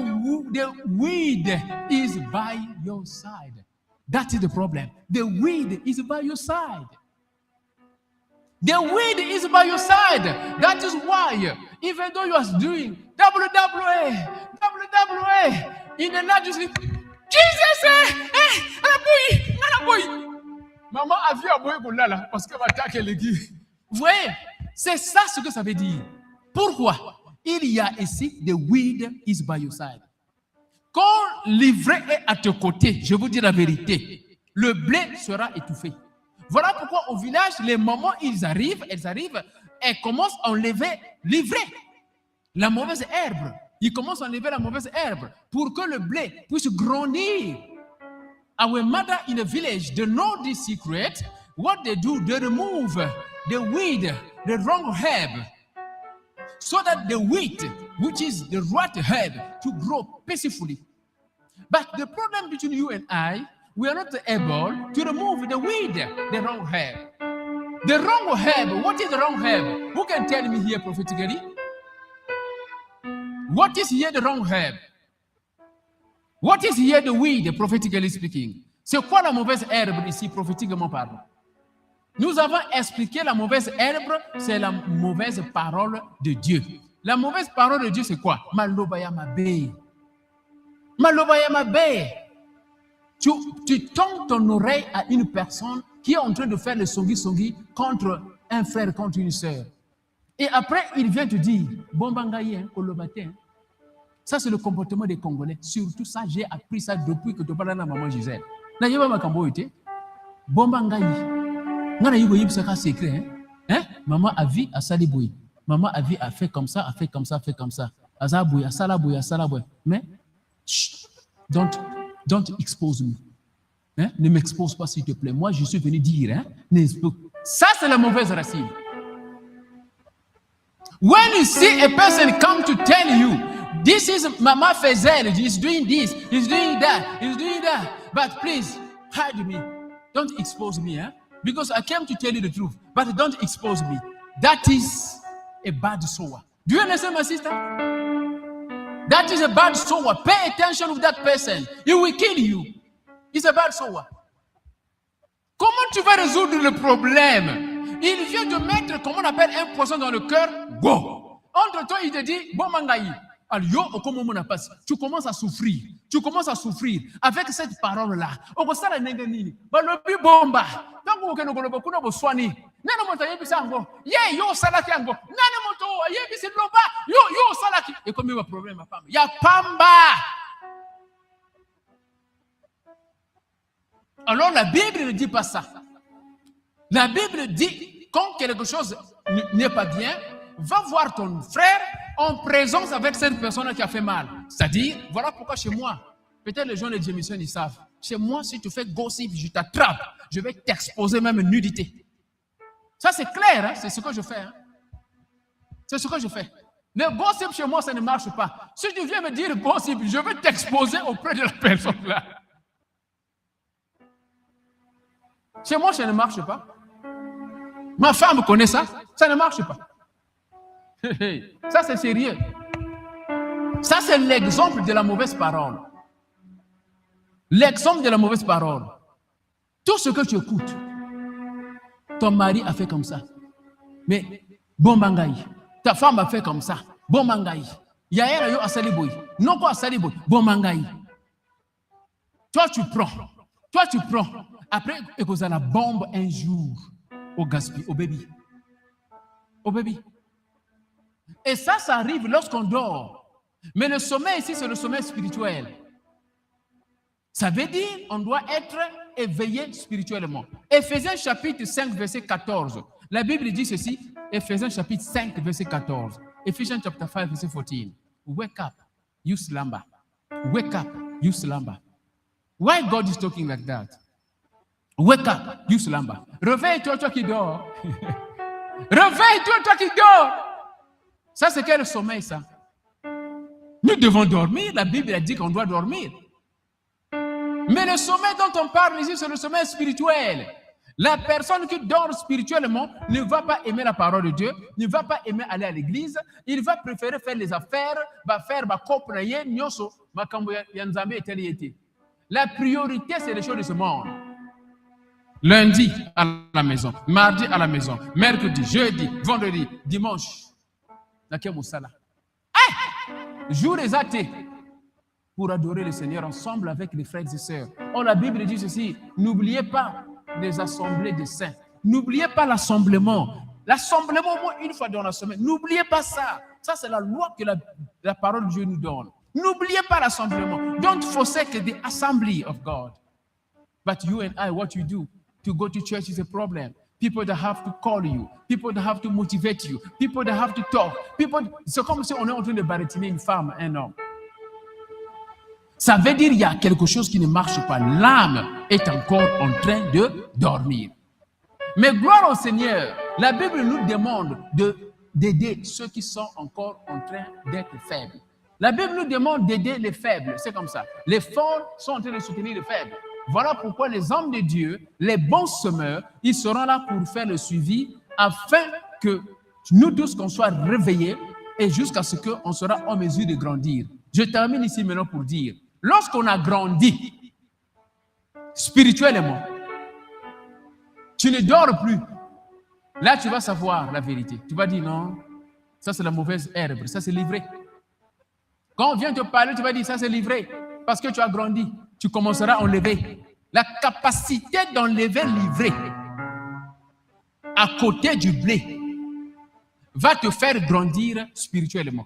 weed is by your side. That is the problem. The weed is by your side. The weed is by your side. That is why, even though you are doing WWE, in the night you sleep, Jesus, maman a vu aboyer pour là parce que va attaquer l'église. Vous voyez, c'est ça ce que ça veut dire. Pourquoi? Il y a ici the weed is by your side. Quand l'ivraie est à tes côtés, je vous dis la vérité, le blé sera étouffé. Voilà pourquoi au village, les mamans, elles arrivent, elles commencent à enlever l'ivraie, la mauvaise herbe. Ils commencent à enlever la mauvaise herbe pour que le blé puisse grandir. Our mother in the village, they know this secret. What they do, they remove the weed, the wrong herb, so that the wheat, which is the right herb, to grow peacefully. But the problem between you and I, we are not able to remove the weed, the wrong herb. The wrong herb, what is the wrong herb? Who can tell me here prophetically? What is here the wrong herb? What is here the weed, prophetically speaking? C'est quoi la mauvaise herbe ici, prophétiquement parlant? Nous avons expliqué la mauvaise herbe, c'est la mauvaise parole de Dieu. La mauvaise parole de Dieu, c'est quoi? Malobaya mabe. Malobaya mabe. Tu tends ton oreille à une personne qui est en train de faire le songi contre un frère, contre une sœur. Et après, il vient te dire, Bombangaye, Kolobaté. Ça, c'est le comportement des Congolais. Surtout ça, j'ai appris ça depuis que tu parles à maman Gisèle. Là, il y a ma cambo été. Bombangaye. Ngana yugo yibsaka secret. Maman a vu à Saliboui. Maman a vu à fait comme ça, a fait comme ça, a fait comme ça. Azaboui, à Salaboui, à Salaboui. Mais, don't expose me. Ne m'expose pas, s'il te plaît. Moi, je suis venu dire. Ça, c'est la mauvaise racine. When you see a person come to tell you, this is Mama Fezel, he's doing this, he's doing that, but please, hide me. Don't expose me, because I came to tell you the truth, but don't expose me. That is a bad sower. Do you understand, my sister? That is a bad sower. Pay attention with that person. He will kill you. He's a bad sower. Comment tu vas résoudre le problème? il vient de mettre, comment on appelle, un poison dans le cœur. Go! Entre toi, il te dit, bon mangaï. Tu commences à souffrir. Tu commences à souffrir avec cette parole-là. Donc, et comme il y a un problème, il y a pamba. Alors la Bible ne dit pas ça. La Bible dit, quand quelque chose n'est pas bien, va voir ton frère en présence avec cette personne qui a fait mal. C'est-à-dire, voilà pourquoi chez moi, peut-être les gens de Jameson, ils savent. Chez moi, si tu fais gossip, je t'attrape. Je vais t'exposer même une nudité. Ça, c'est clair, hein? C'est ce que je fais. Hein? C'est ce que je fais. Le gossip chez moi, ça ne marche pas. Si tu viens me dire gossip, je vais t'exposer auprès de la personne là. Chez moi, ça ne marche pas. Ma femme connaît ça. Ça ne marche pas. Ça, c'est sérieux. Ça, c'est l'exemple de la mauvaise parole. L'exemple de la mauvaise parole. Tout ce que tu écoutes, ton mari a fait comme ça. Mais, bon mangaï. Ta femme a fait comme ça. Bon mangaï. Yaëra yo asaliboy. Non quoi asaliboy. Bon mangaï. Toi, tu prends. Toi, tu prends. Après, et que ça la bombe un jour au gaspille, au bébé. Au bébé. Et ça arrive lorsqu'on dort. Mais le sommeil ici, c'est le sommeil spirituel. Ça veut dire qu'on doit être éveillé spirituellement. Éphésiens chapitre 5, verset 14. La Bible dit ceci. Éphésiens chapitre 5, verset 14. Ephesians chapter 5, verset 14. Wake up, you slumber. Wake up, you slumber. Why God is talking like that? Wake up, you slumber. Réveille-toi, toi qui dors. Réveille-toi, toi qui dors. Ça, c'est quel sommeil, ça? Nous devons dormir. La Bible a dit qu'on doit dormir. Mais le sommeil dont on parle ici, c'est le sommeil spirituel. La personne qui dort spirituellement ne va pas aimer la parole de Dieu, ne va pas aimer aller à l'église, il va préférer faire les affaires, va faire ma copraye, nyoso, ma yanzambe et. La priorité, c'est les choses de ce monde. Lundi à la maison, mardi à la maison, mercredi, jeudi, vendredi, dimanche. Jour des athées pour adorer le Seigneur ensemble avec les frères et sœurs. Oh, la Bible dit ceci, n'oubliez pas les assemblées des saints. N'oubliez pas l'assemblement. L'assemblement, au moins une fois dans la semaine. N'oubliez pas ça. Ça, c'est la loi que la parole de Dieu nous donne. N'oubliez pas l'assemblement. Don't forsake the assembly of God. But you and I, what you do to go to church is a problem. People that have to call you, people that have to motivate you, people that have to talk. C'est comme si on est en train de baratiner une femme, un homme. Ça veut dire qu'il y a quelque chose qui ne marche pas. L'âme est encore en train de dormir. Mais gloire au Seigneur, la Bible nous demande d'aider ceux qui sont encore en train d'être faibles. La Bible nous demande d'aider les faibles. C'est comme ça. Les forts sont en train de soutenir les faibles. Voilà pourquoi les hommes de Dieu, les bons semeurs, ils seront là pour faire le suivi afin que nous tous, qu'on soit réveillés et jusqu'à ce qu'on sera en mesure de grandir. Je termine ici maintenant pour dire, lorsqu'on a grandi spirituellement, tu ne dors plus. Là, tu vas savoir la vérité. Tu vas dire non, ça c'est la mauvaise herbe, ça c'est livré. Quand on vient te parler, tu vas dire ça c'est livré parce que tu as grandi. Tu commenceras à enlever. La capacité d'enlever livré à côté du blé va te faire grandir spirituellement.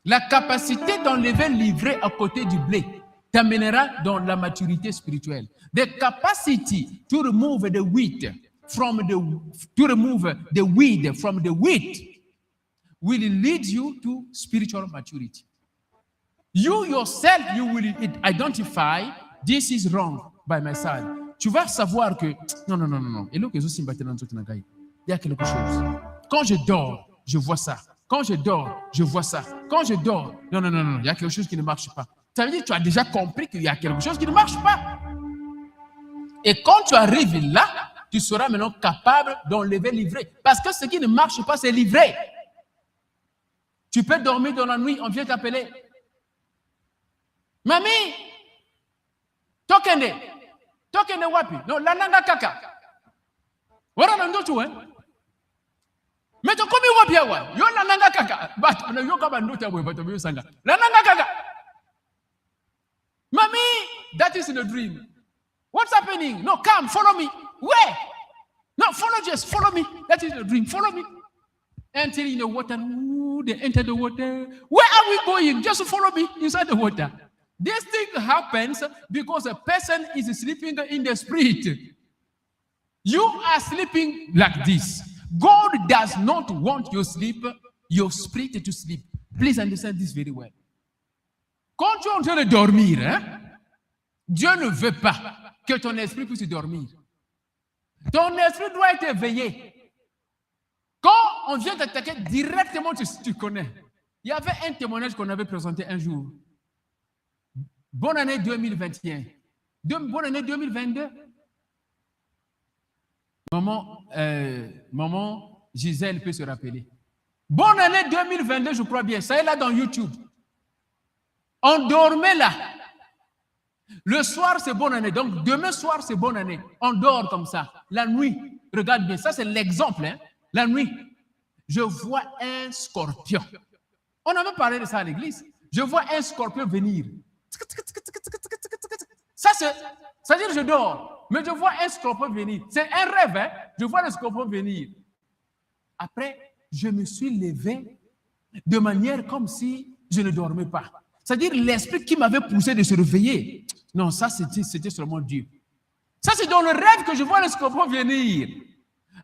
La capacité d'enlever livré à côté du blé t'amènera dans la maturité spirituelle. The capacity to remove the wheat from the weed from the wheat will lead you to spiritual maturity. You yourself, you will identify this is wrong by my side. Tu vas savoir que non. Il y a quelque chose. Quand je dors, je vois ça. Quand je dors, je vois ça. Quand je dors, non, il y a quelque chose qui ne marche pas. Ça veut dire que tu as déjà compris qu'il y a quelque chose qui ne marche pas. Et quand tu arrives là, tu seras maintenant capable d'enlever livré. Parce que ce qui ne marche pas, c'est livré. Tu peux dormir dans la nuit, on vient t'appeler. Mami, tokende wapi? No, lananga kaka. Wara ndo tu Mais tu comme bien wa. Yo la nanga kaka. But na yo kaba ndota boy but yo sanga. La nanga kaka. Mommy, that is the dream. What's happening? No, come, follow me. Where? No, follow, just follow me. That is the dream. Follow me. Enter in the water. Ooh, they enter the water. Where are we going? Just follow me inside the water. This thing happens because a person is sleeping in the spirit. You are sleeping like this. God does not want your spirit to sleep. Please understand this very well. Quand tu es en train de dormir, Dieu ne veut pas que ton esprit puisse dormir. Ton esprit doit être éveillé. Quand on vient t'attaquer directement, tu connais. Il y avait un témoignage qu'on avait présenté un jour. Bonne année 2021. Bonne année 2022. Maman Gisèle peut se rappeler. Bonne année 2022, je crois bien. Ça est là dans YouTube. On dormait là. Le soir, c'est bonne année. Donc, demain soir, c'est bonne année. On dort comme ça. La nuit, regarde bien. Ça, c'est l'exemple. Hein? La nuit, je vois un scorpion. On avait parlé de ça à l'église. Je vois un scorpion venir. Ça, c'est-à-dire je dors. Mais je vois un scorpion venir. C'est un rêve. Hein? Je vois le scorpion venir. Après, je me suis levé de manière comme si je ne dormais pas. C'est-à-dire l'esprit qui m'avait poussé de se réveiller. Non, ça c'était seulement Dieu. Ça c'est dans le rêve que je vois le scorpion venir.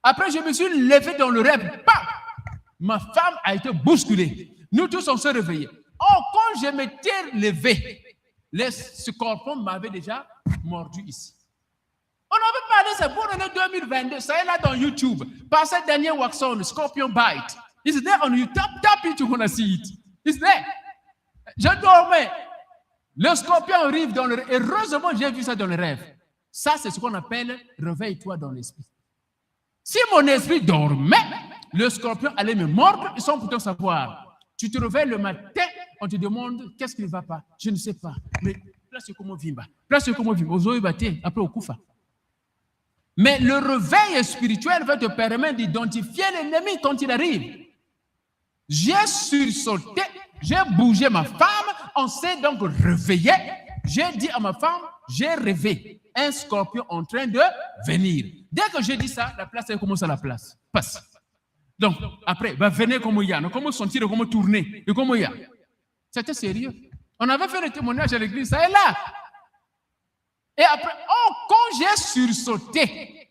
Après je me suis levé dans le rêve. Bam! Ma femme a été bousculée. Nous tous on s'est réveillés. Oh, quand je m'étais levé, le scorpion m'avait déjà mordu ici. On avait parlé, c'est pour l'année 2022. Ça est là dans YouTube. Passer Daniel Waxon, Scorpion Bite. It's there on YouTube. Tap it, you're gonna see it. It's there. Je dormais. Le scorpion arrive dans le rêve. Heureusement, j'ai vu ça dans le rêve. Ça, c'est ce qu'on appelle réveille-toi dans l'esprit. Si mon esprit dormait, le scorpion allait me mordre sans pourtant savoir. Tu te réveilles le matin, on te demande qu'est-ce qui ne va pas. Je ne sais pas. Mais là, c'est comment vimba. Là, c'est comment vimba. Après, au koufa. Mais le réveil spirituel va te permettre d'identifier l'ennemi quand il arrive. J'ai sursauté. J'ai bougé ma femme, on s'est donc réveillé. J'ai dit à ma femme, j'ai rêvé un scorpion en train de venir. Dès que j'ai dit ça, la place, elle commence à la place. Passe. Donc, après, venez comme il y a, comment sentir, comment tourner, et comment il y a. C'était sérieux. On avait fait le témoignage à l'église, ça est là. Et après, quand j'ai sursauté,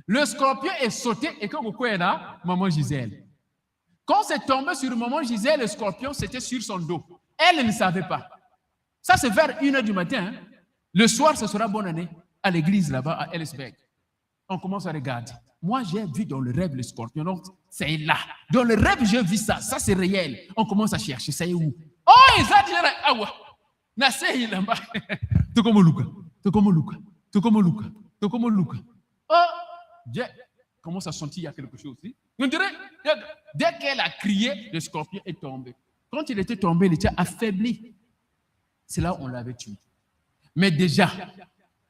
le scorpion est sauté, et quand vous est là, maman Gisèle. Quand c'est tombé sur maman Gisèle, le scorpion, c'était sur son dos. Elle ne savait pas. Ça, c'est vers 1h du matin. Hein. Le soir, ce sera bonne année à l'église là-bas, à Ellisberg. On commence à regarder. Moi, j'ai vu dans le rêve le scorpion. Donc, c'est là. Dans le rêve, j'ai vu ça. Ça, c'est réel. On commence à chercher. Ça est où? Oh, il s'est dit, ah ouais. Nasei là-bas. Tu comme Luca. Tu comme Luca. Tu comme Luca. Tu comme Luca. Oh, j'ai commence à sentir qu'il y a quelque chose aussi. Vous direz, dès qu'elle a crié, le scorpion est tombé. Quand il était tombé, il était affaibli. C'est là où on l'avait tué. Mais déjà,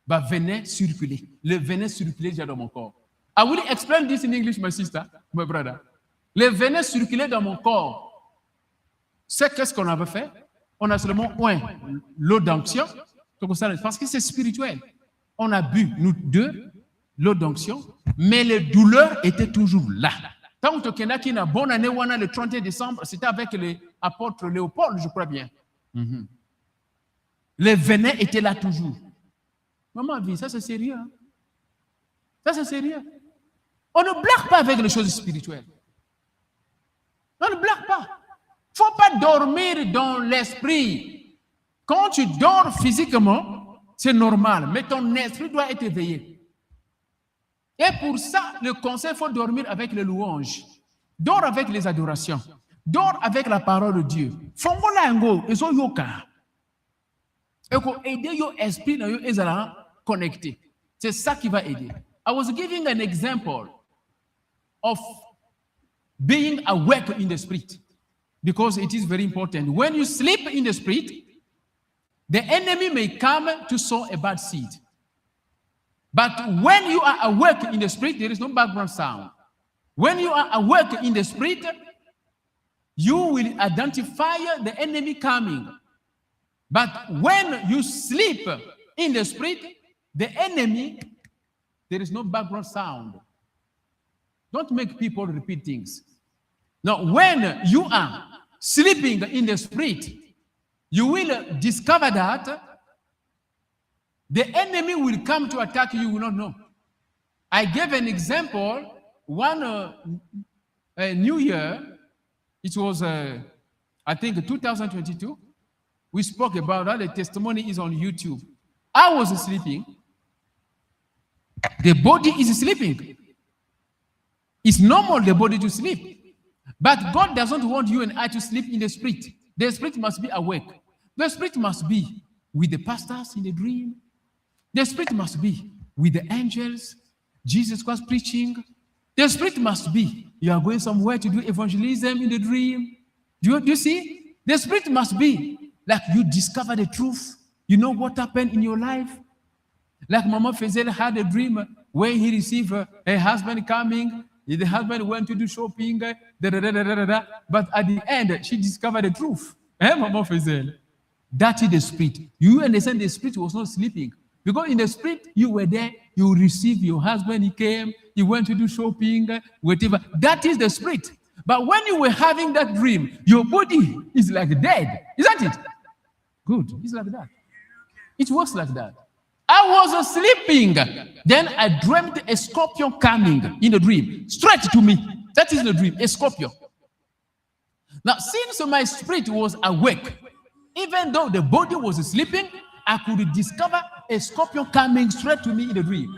venin circuler. Le venin circulait déjà dans mon corps. I will explain this in English, my sister, my brother. Le venin circulait dans mon corps. C'est qu'est-ce qu'on avait fait? On a seulement l'eau d'onction, parce que c'est spirituel. On a bu, nous deux, l'eau d'onction, mais les douleurs étaient toujours là. Tant que Kenaki n'a bonne année, le 31 décembre, c'était avec l'apôtre Léopold, je crois bien. Mm-hmm. Les venins étaient là toujours. Maman vie, ça c'est sérieux. Hein? Ça c'est sérieux. On ne blague pas avec les choses spirituelles. On ne blague pas. Il ne faut pas dormir dans l'esprit. Quand tu dors physiquement, c'est normal, mais ton esprit doit être éveillé. Et pour ça, le conseil, il faut dormir avec les louanges. Dors avec les adorations. Dors avec la parole de Dieu. Fongolango, et so yoka. Et pour aider your esprit à connecter. C'est ça qui va aider. I was giving an example of being awake in the spirit because it is very important. When you sleep in the spirit, the enemy may come to sow a bad seed. But when you are awake in the spirit, there is no background sound. When you are awake in the spirit, you will identify the enemy coming. But when you sleep in the spirit, the enemy, there is no background sound. Don't make people repeat things. Now, when you are sleeping in the spirit, you will discover that the enemy will come to attack you, you will not know. I gave an example. One New Year, it was, I think, 2022. We spoke about that. The testimony is on YouTube. I was sleeping. The body is sleeping. It's normal, the body to sleep. But God doesn't want you and I to sleep in the spirit. The spirit must be awake. The spirit must be with the pastors in the dream. The spirit must be with the angels. Jesus was preaching. The spirit must be, you are going somewhere to do evangelism in the dream. Do you see? The spirit must be like you discover the truth. You know what happened in your life. Like Mama Fezel had a dream where he received a husband coming. The husband went to do shopping. But at the end, she discovered the truth. Mama Fezel. That is the spirit. You understand the spirit was not sleeping. Because in the spirit, you were there, you received your husband, he came, he went to do shopping, whatever. That is the spirit. But when you were having that dream, your body is like dead. Isn't it? Good. It's like that. It works like that. I was sleeping. Then I dreamt a scorpion coming in the dream, straight to me. That is the dream, a scorpion. Now, since my spirit was awake, even though the body was sleeping, I could discover a scorpion coming straight to me in the dream.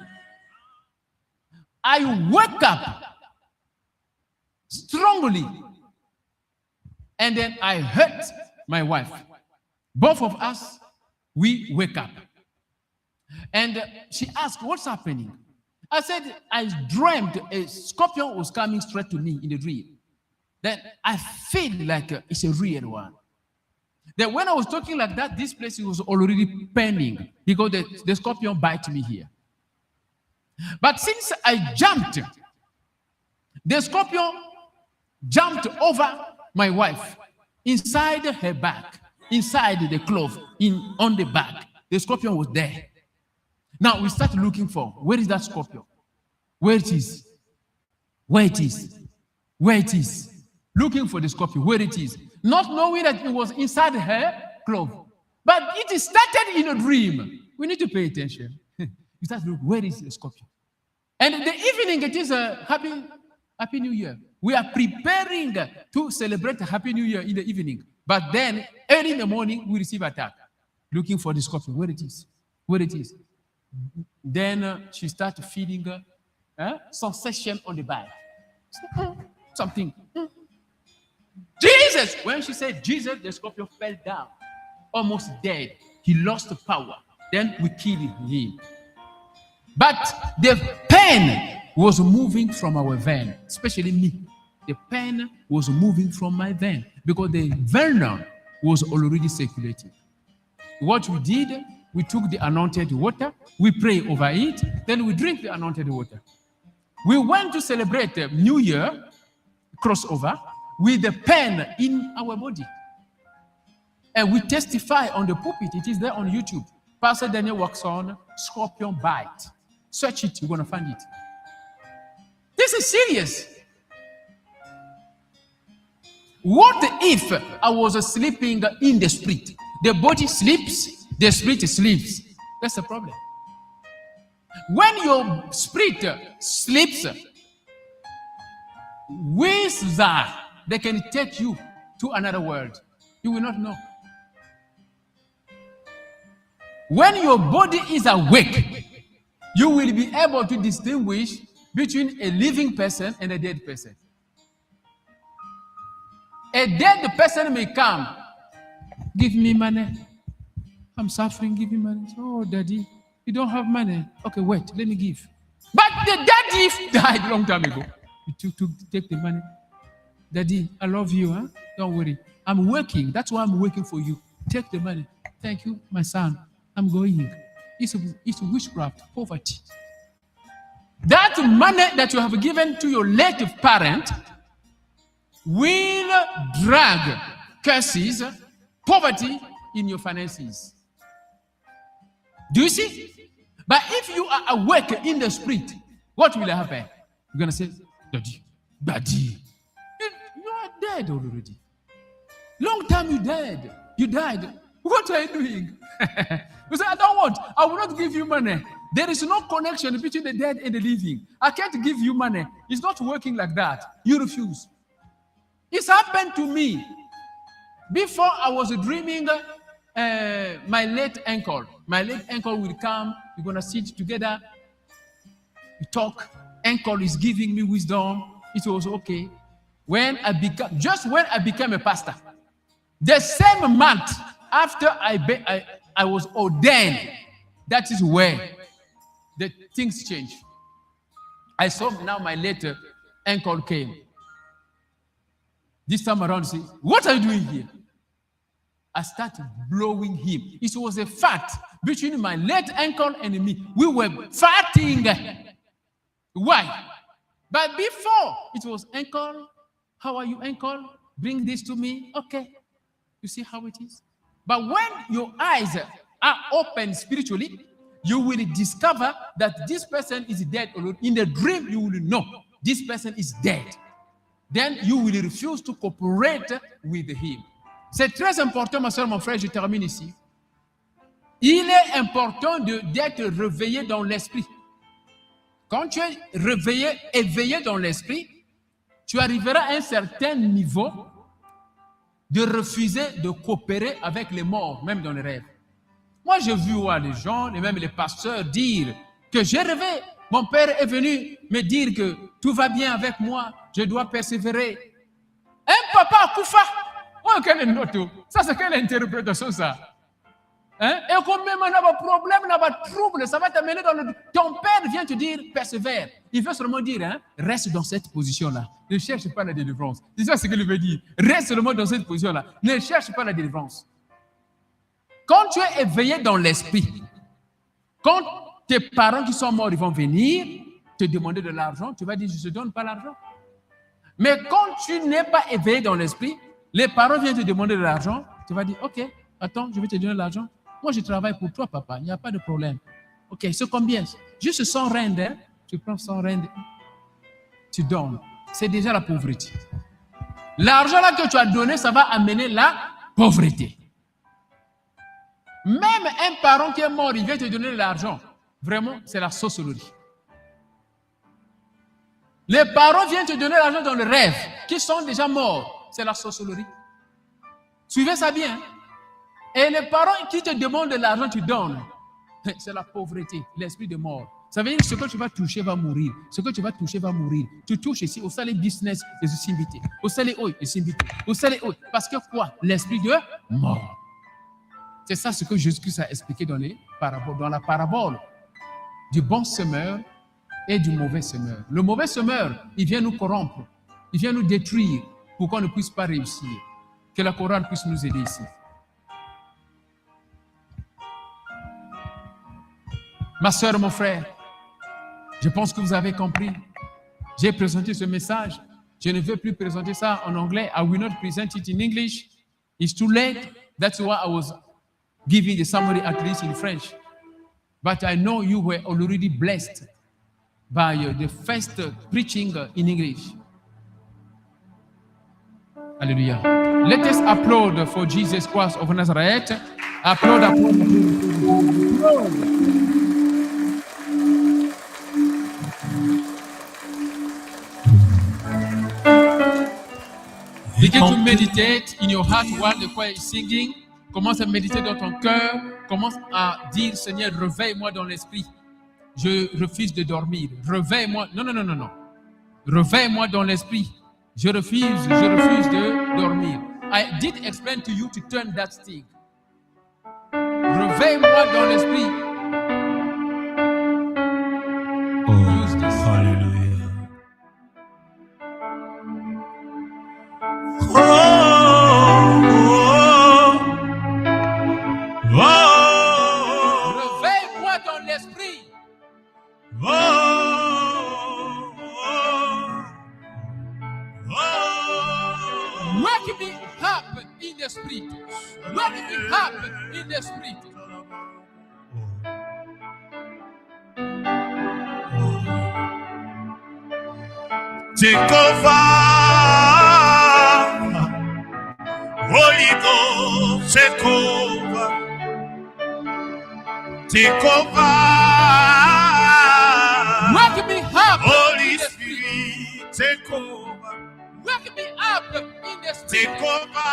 I wake up strongly, and then I hurt my wife. Both of us, we wake up. And she asked, what's happening? I said, I dreamt a scorpion was coming straight to me in the dream. Then I feel like it's a real one. Then when I was talking like that, this place was already paining because the scorpion bite me here. But since I jumped, the scorpion jumped over my wife, inside her back, inside the cloth, on the back. The scorpion was there. Now we start looking for, where is that scorpion? Where it is? Where it is? Where it is? Looking for the scorpion, where it is. Not knowing that it was inside her cloth. But it started in a dream. We need to pay attention. You start looking, where is the scorpion? And in the evening, it is a Happy New Year. We are preparing to celebrate Happy New Year in the evening. But then, early in the morning, we receive attack. Looking for the scorpion, where it is. Where it is. Then she started feeling sensation on the back. Something. Jesus! When she said Jesus, the scorpion fell down, almost dead. He lost the power. Then we killed him. But the pain was moving from our vein, especially me. The pain was moving from my vein because the venom was already circulating. What we did, we took the anointed water, we pray over it, then we drink the anointed water. We went to celebrate the New Year crossover with the pain in our body. And we testify on the pulpit. It is there on YouTube. Pastor Daniel works on scorpion bite. Search it, you're going to find it. This is serious. What if I was sleeping in the spirit? The body sleeps, the spirit sleeps. That's the problem. When your spirit sleeps, wizards, they can take you to another world. You will not know. When your body is awake, you will be able to distinguish between a living person and a dead person. A dead person may come, give me money. I'm suffering, give me money. Oh, daddy, you don't have money. Okay, wait, let me give. But the daddy died a long time ago. You take the money. Daddy, I love you, huh? Don't worry. I'm working. That's why I'm working for you. Take the money. Thank you, my son. I'm going. It's witchcraft, poverty. That money that you have given to your late parent will drag curses, poverty in your finances. Do you see? But if you are awake in the spirit, what will happen? You're going to say, Daddy, you are dead already. Long time you died. You died. What are you doing? You say, I will not give you money. There is no connection between the dead and the living. I can't give you money. It's not working like that. You refuse. It's happened to me. Before I was dreaming my late uncle. My late uncle will come. We're going to sit together. We talk. Uncle is giving me wisdom. It was okay. When I became a pastor, the same month after I was ordained, that is where the things change. I saw now my late uncle came. This time around, say, what are you doing here? I started blowing him. It was a fight between my late uncle and me. We were fighting. Why? But before, it was, uncle, how are you, uncle? Bring this to me. Okay. You see how it is? But when your eyes are open spiritually, you will discover that this person is dead. In the dream, you will know this person is dead. Then you will refuse to cooperate with him. C'est très important, ma soeur, mon frère, je termine ici. Il est important d'être réveillé dans l'esprit. Quand tu es réveillé, éveillé dans l'esprit, tu arriveras à un certain niveau de refuser de coopérer avec les morts, même dans les rêves. Moi, j'ai vu les gens, et même les pasteurs dire que j'ai rêvé. Mon père est venu me dire que tout va bien avec moi, je dois persévérer. Un papa Koufa. Oh, quelle note. Ça, c'est quelle interprétation, ça? Hein? Et comme même on a un problème, on a un trouble, ça va t'amener dans le... Ton père vient te dire, persévère. Il veut seulement dire, hein, reste dans cette position-là. Ne cherche pas la délivrance. C'est ça ce qu'il veut dire. Reste seulement dans cette position-là. Ne cherche pas la délivrance. Quand tu es éveillé dans l'esprit, quand tes parents qui sont morts, ils vont venir te demander de l'argent, tu vas dire, je ne te donne pas l'argent. Mais quand tu n'es pas éveillé dans l'esprit, les parents viennent te demander de l'argent, tu vas dire, ok, attends, je vais te donner l'argent. Moi, je travaille pour toi, papa, il n'y a pas de problème. Ok, c'est combien? Juste 100 rand, hein? Tu prends 100 rand, tu donnes. C'est déjà la pauvreté. L'argent là que tu as donné, ça va amener la pauvreté. Même un parent qui est mort, il vient te donner de l'argent. Vraiment, c'est la sorcellerie. Les parents viennent te donner l'argent dans le rêve, qui sont déjà morts. C'est la sorcellerie. Suivez ça bien. Et les parents qui te demandent de l'argent, tu donnes. C'est la pauvreté, l'esprit de mort. Ça veut dire que ce que tu vas toucher va mourir. Ce que tu vas toucher va mourir. Tu touches ici, au salé business, et simbité. Au salé oi, et simbité. Au salé oi. Parce que quoi? L'esprit de mort. C'est ça ce que Jésus-Christ a expliqué dans la parabole du bon semeur et du mauvais semeur. Le mauvais semeur, il vient nous corrompre. Il vient nous détruire pour qu'on ne puisse pas réussir. Que la chorale puisse nous aider ici. Ma soeur, mon frère, je pense que vous avez compris. J'ai présenté ce message. Je ne veux plus présenter ça en anglais. I will not present it in English. It's too late. That's why I was giving the summary at least in French. But I know you were already blessed by the first preaching in English. Hallelujah. Let us applaud for Jesus Christ of Nazareth. Applaud, applaud. Begin to meditate in your heart while the choir is singing. Commence à méditer dans ton cœur. Commence à dire, Seigneur, réveille-moi dans l'esprit. Je refuse de dormir. Réveille-moi. Non. Réveille-moi dans l'esprit. Je refuse de dormir. I did explain to you to turn that stick. Réveille-moi dans l'esprit. Oh, hallelujah. Réveille-moi dans l'esprit. Oh, Wake me up in the spirit. Wake me up in the spirit. Take over, Holy Ghost, take over, take over, Wake me up Holy in the Spirit, take over, Wake me up in the spirit. take over,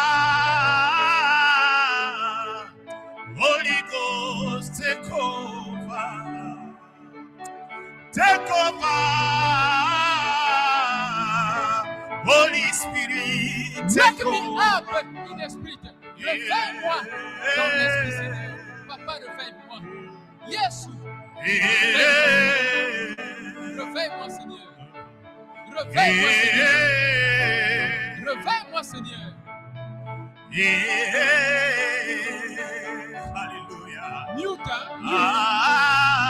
Holy Ghost, take over, take over. Holy Spirit, Wake take me over. up in the spirit. Réveille-moi dans l'esprit, Seigneur. Papa, réveille-moi. Yes. Réveille-moi, Seigneur. Réveille-moi, Seigneur. Réveille-moi, Seigneur. Alléluia. New time.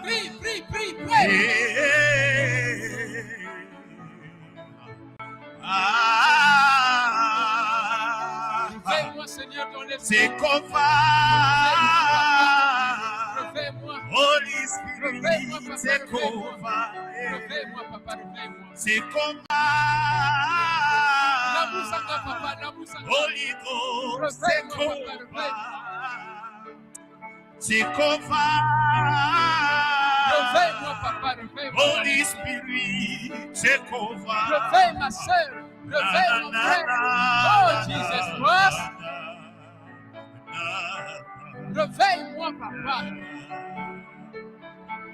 Prie, prie, prie, prie. Réveille-moi, Seigneur, dans l'esprit. C'est comme ça. Réveille-moi. Holy Spirit, c'est comme ça. Réveille-moi, papa, réveille-moi. C'est comme ça. Namusanga, papa, namusanga. Holy Ghost, c'est comme ça. C'est comme ça. Réveille-moi, papa, réveille-moi. Holy Spirit, c'est comme ça. Réveille ma soeur. Réveille mon frère. Oh, Jesus Christ. Réveille-moi, papa.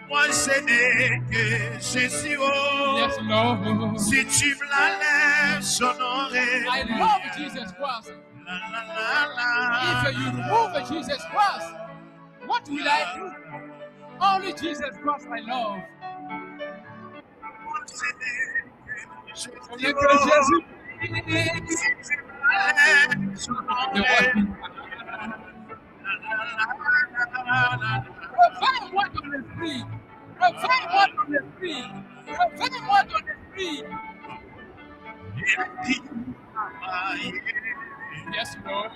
Moi, je n'ai que Jésus. Yes, Lord. Si tu me la lèves, j'honorerai. I love Jesus Christ. La, la, la, la. If you remove Jesus Christ, what will I do? Only Jesus Christ I love. Moi, je n'ai que Je Jésus. que Jésus. Si tu me la lèves, j'honorerai. Réveille-moi dans l'esprit. Réveille-moi dans l'esprit. Réveille-moi dans l'esprit. Yes, Lord.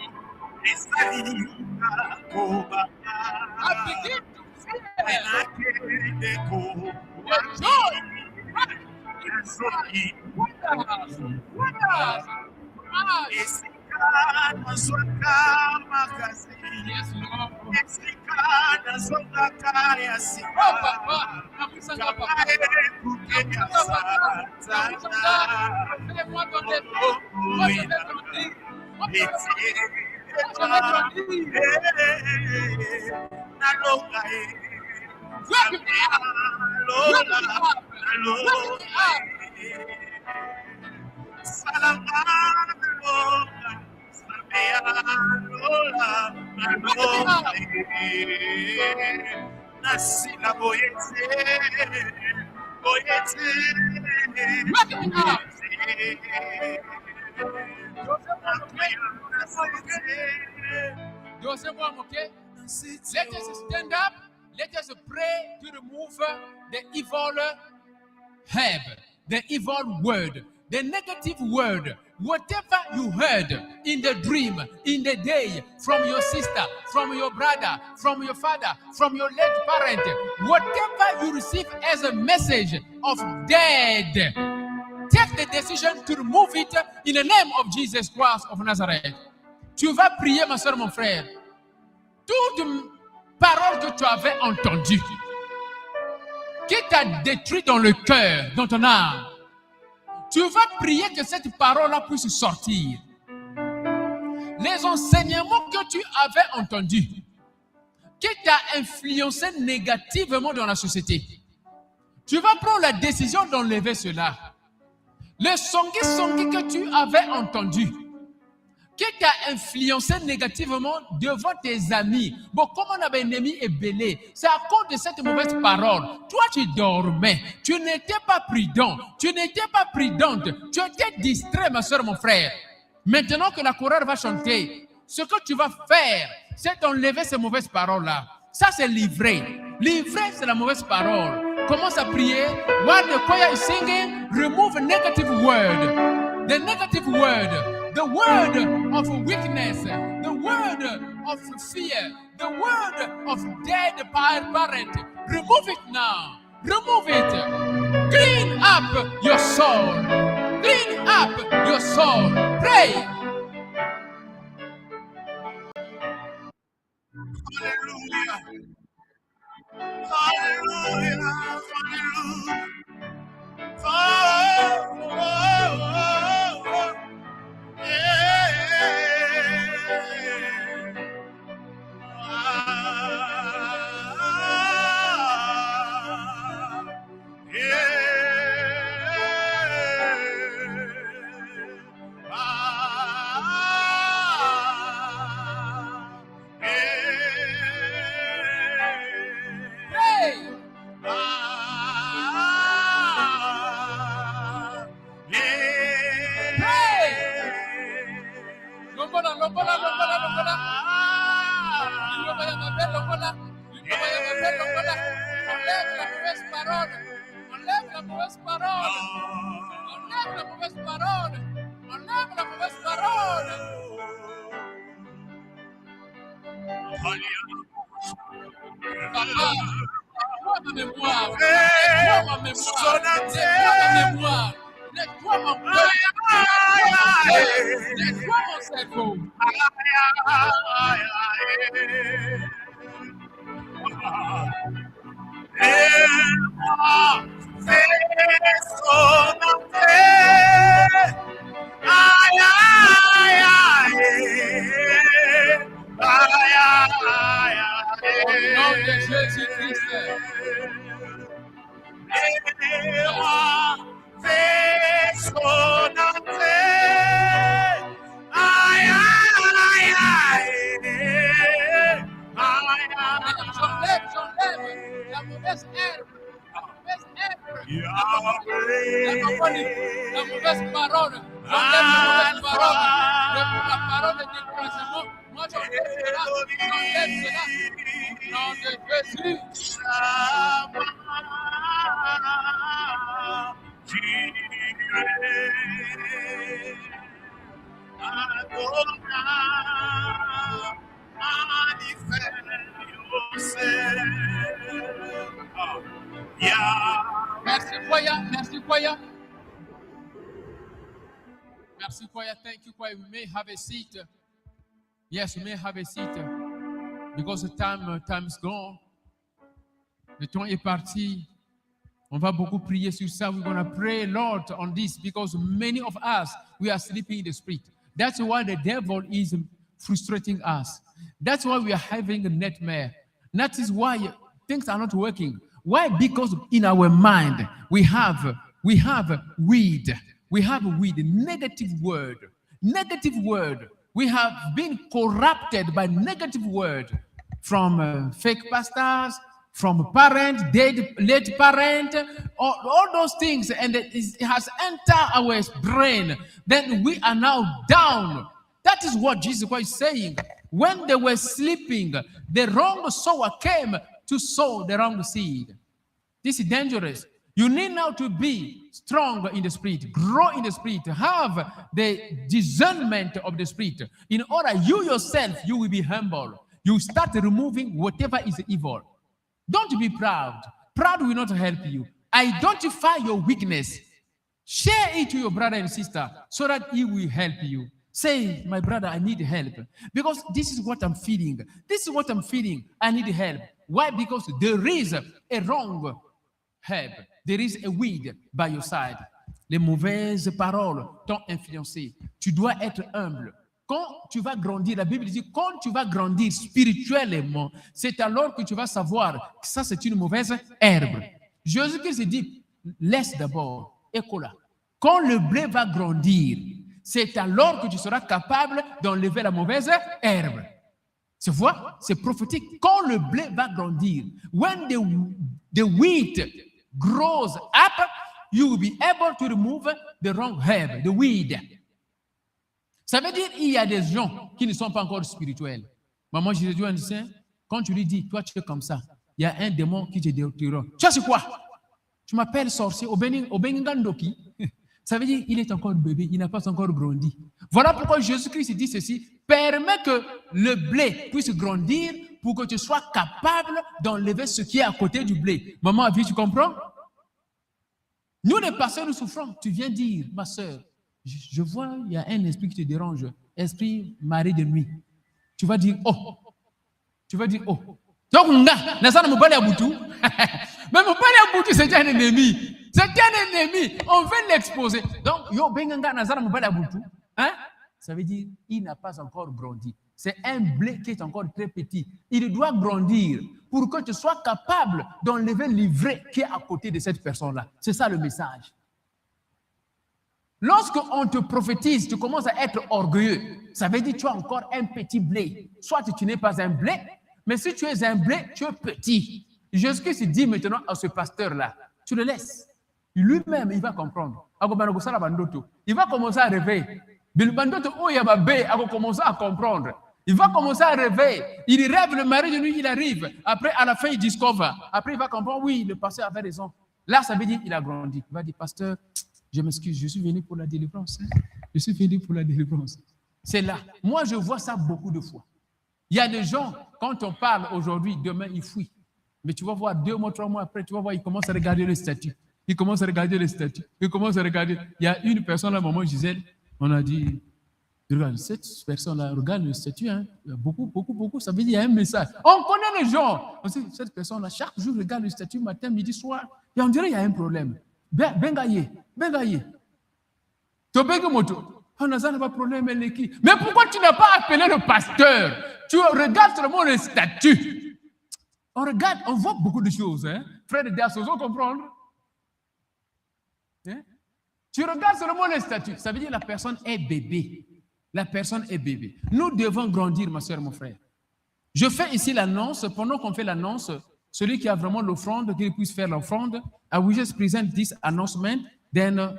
I begin to feel your joy. Wonders. Wonders. Yes, Lord. Oh, papa. Namusanga, papa. Réveille-moi dans l'esprit. Moi, je vais grandir. Moi, je vais grandir. Wake me up. Wake me up. Wake me up. Joseph Wamoke, let us stand up. Let us pray to remove the evil herb, the evil word, the negative word. Whatever you heard in the dream, in the day, from your sister, from your brother, from your father, from your late parent, whatever you receive as a message of dead, take the decision to remove it in the name of Jesus Christ of Nazareth. Tu vas prier, ma soeur, mon frère. Toute parole que tu avais entendue, qui t'a détruit dans le cœur, dans ton âme, tu vas prier que cette parole-là puisse sortir. Les enseignements que tu avais entendus, qui t'a influencé négativement dans la société, tu vas prendre la décision d'enlever cela. Le songi que tu avais entendu, qui t'a influencé négativement devant tes amis. Bon, comme on avait un ennemi ébélé, c'est à cause de cette mauvaise parole. Toi, tu dormais, tu n'étais pas prudent, tu n'étais pas prudente, tu étais distrait, ma soeur, mon frère. Maintenant que la chorale va chanter, ce que tu vas faire, c'est d'enlever ces mauvaises paroles-là. Ça, c'est livré. Livré, c'est la mauvaise parole. commence à prier, while the choir is singing, remove a negative word. The negative word, the word of weakness, the word of fear, the word of dead parent. Remove it now. Remove it. Clean up your soul. Clean up your soul. Pray. Hallelujah. Hallelujah. Hallelujah. Oh, oh, oh, oh. Merci, choir. Merci, choir. Thank you, choir. We may have a seat. Yes, we may have a seat. Because the time is gone. Le temps est parti. On va beaucoup prier sur ça. We're going to pray a lot on this because many of us, we are sleeping in the spirit. That's why the devil is frustrating us. That's why we are having a nightmare. That is why things are not working. Why? Because in our mind, we have weed. We have weed, negative word. Negative word. We have been corrupted by negative word from fake pastors, from parent, dead, late parent, all those things, and it has entered our brain. Then we are now down. That is what Jesus was saying. When they were sleeping, the wrong sower came to sow the wrong seed. This is dangerous. You need now to be strong in the spirit, grow in the spirit, have the discernment of the spirit. In order you yourself, you will be humble. You start removing whatever is evil. Don't be proud. Proud will not help you. Identify your weakness. Share it to your brother and sister so that he will help you. Say, my brother, I need help. Because this is what I'm feeling. This is what I'm feeling. I need help. Why? Because there is a wrong help. There is a weed by your side. Les mauvaises paroles t'ont influencé. Tu dois être humble. Quand tu vas grandir, la Bible dit, quand tu vas grandir spirituellement, c'est alors que tu vas savoir que ça, c'est une mauvaise herbe. Jésus-Christ dit, laisse d'abord, écoute-la. Quand le blé va grandir, c'est alors que tu seras capable d'enlever la mauvaise herbe. Tu vois, c'est prophétique. Quand le blé va grandir, when the wheat grows up, you will be able to remove the wrong herb, the weed. Ça veut dire qu'il y a des gens qui ne sont pas encore spirituels. Maman Jésus dit, quand tu lui dis, toi tu es comme ça, il y a un démon qui te dira, tu sais quoi? Tu m'appelles sorcier, Obengandoki. Ça veut dire qu'il est encore bébé, il n'a pas encore grandi. Voilà pourquoi Jésus-Christ dit ceci, permet que le blé puisse grandir pour que tu sois capable d'enlever ce qui est à côté du blé. Maman, tu comprends? Nous, les pasteurs, nous souffrons. Tu viens dire, ma soeur, je vois, il y a un esprit qui te dérange, esprit mari de nuit. Tu vas dire, oh. Tu vas dire, oh. Donc, mais Mobali c'est un ennemi. C'est un ennemi. On veut l'exposer. Donc, yo benganga nazara Mobali Aboutou. Hein? Ça veut dire, il n'a pas encore grandi. C'est un blé qui est encore très petit. Il doit grandir pour que tu sois capable d'enlever l'ivraie qui est à côté de cette personne-là. C'est ça le message. Lorsqu'on te prophétise, tu commences à être orgueilleux. Ça veut dire que tu as encore un petit blé. Soit tu n'es pas un blé, mais si tu es un blé, tu es petit. Jésus-Christ dit maintenant à ce pasteur-là, tu le laisses. Lui-même, il va comprendre. Il va commencer à rêver. Il va commencer à comprendre. Il va commencer à rêver. Il rêve, le mari de nuit, il arrive. Après, à la fin, il discover. Après, il va comprendre, oui, le pasteur avait raison. Là, ça veut dire qu'il a grandi. Il va dire, pasteur, je m'excuse, je suis venu pour la délivrance. Je suis venu pour la délivrance. C'est là. Moi, je vois ça beaucoup de fois. Il y a des gens, quand on parle aujourd'hui, demain, ils fuient. Mais tu vas voir 2 mois, 3 mois après, tu vas voir, ils commencent à regarder le statut. Ils commencent à regarder le statut. Ils commencent à regarder. Il y a une personne là, maman Gisèle, on a dit, regarde, cette personne-là, regarde le statut, hein. Il y a beaucoup, ça veut dire qu'il y a un message. On connaît les gens. On dit, cette personne-là, chaque jour, regarde le statut, matin, midi, soir. Et on dirait qu'il y a un problème. Bengaye. Tobegomoto. On n'a pas de problème, mais pourquoi tu n'as pas appelé le pasteur? Tu regardes seulement le statut. On regarde, on voit beaucoup de choses. Hein? Frère de Dassos, on comprend? Hein? Tu regardes seulement le statut. Ça veut dire que la personne est bébé. La personne est bébé. Nous devons grandir, ma soeur, mon frère. Je fais ici l'annonce. Pendant qu'on fait l'annonce, celui qui a vraiment l'offrande, qu'il puisse faire l'offrande. I will just present this announcement. Then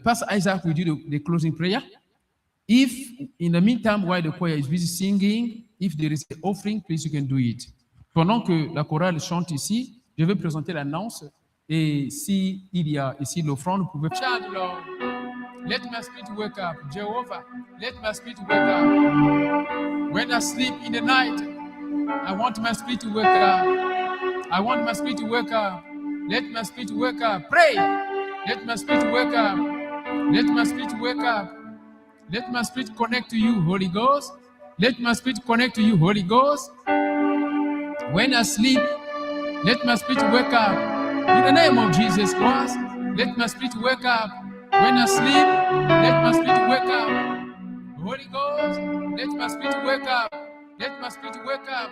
Pastor Isaac will do the closing prayer. If in the meantime, while the choir is busy singing, if there is an offering, please you can do it. Pendant que la chorale chante ici, je vais présenter l'annonce. Et si il y a ici l'offrande, vous pouvez... Child, Lord, let my spirit wake up. Jehovah, let my spirit wake up. When I sleep in the night, I want my spirit to wake up. I want my spirit to wake up. Let my spirit wake up. Pray. Let my spirit wake up. Let my spirit wake up. Let my spirit connect to you, Holy Ghost. Let my spirit connect to you, Holy Ghost. When I sleep, let my spirit wake up. In the name of Jesus Christ, let my spirit wake up. When I sleep, let my spirit wake up. Holy Ghost, let my spirit wake up. Let my spirit wake up.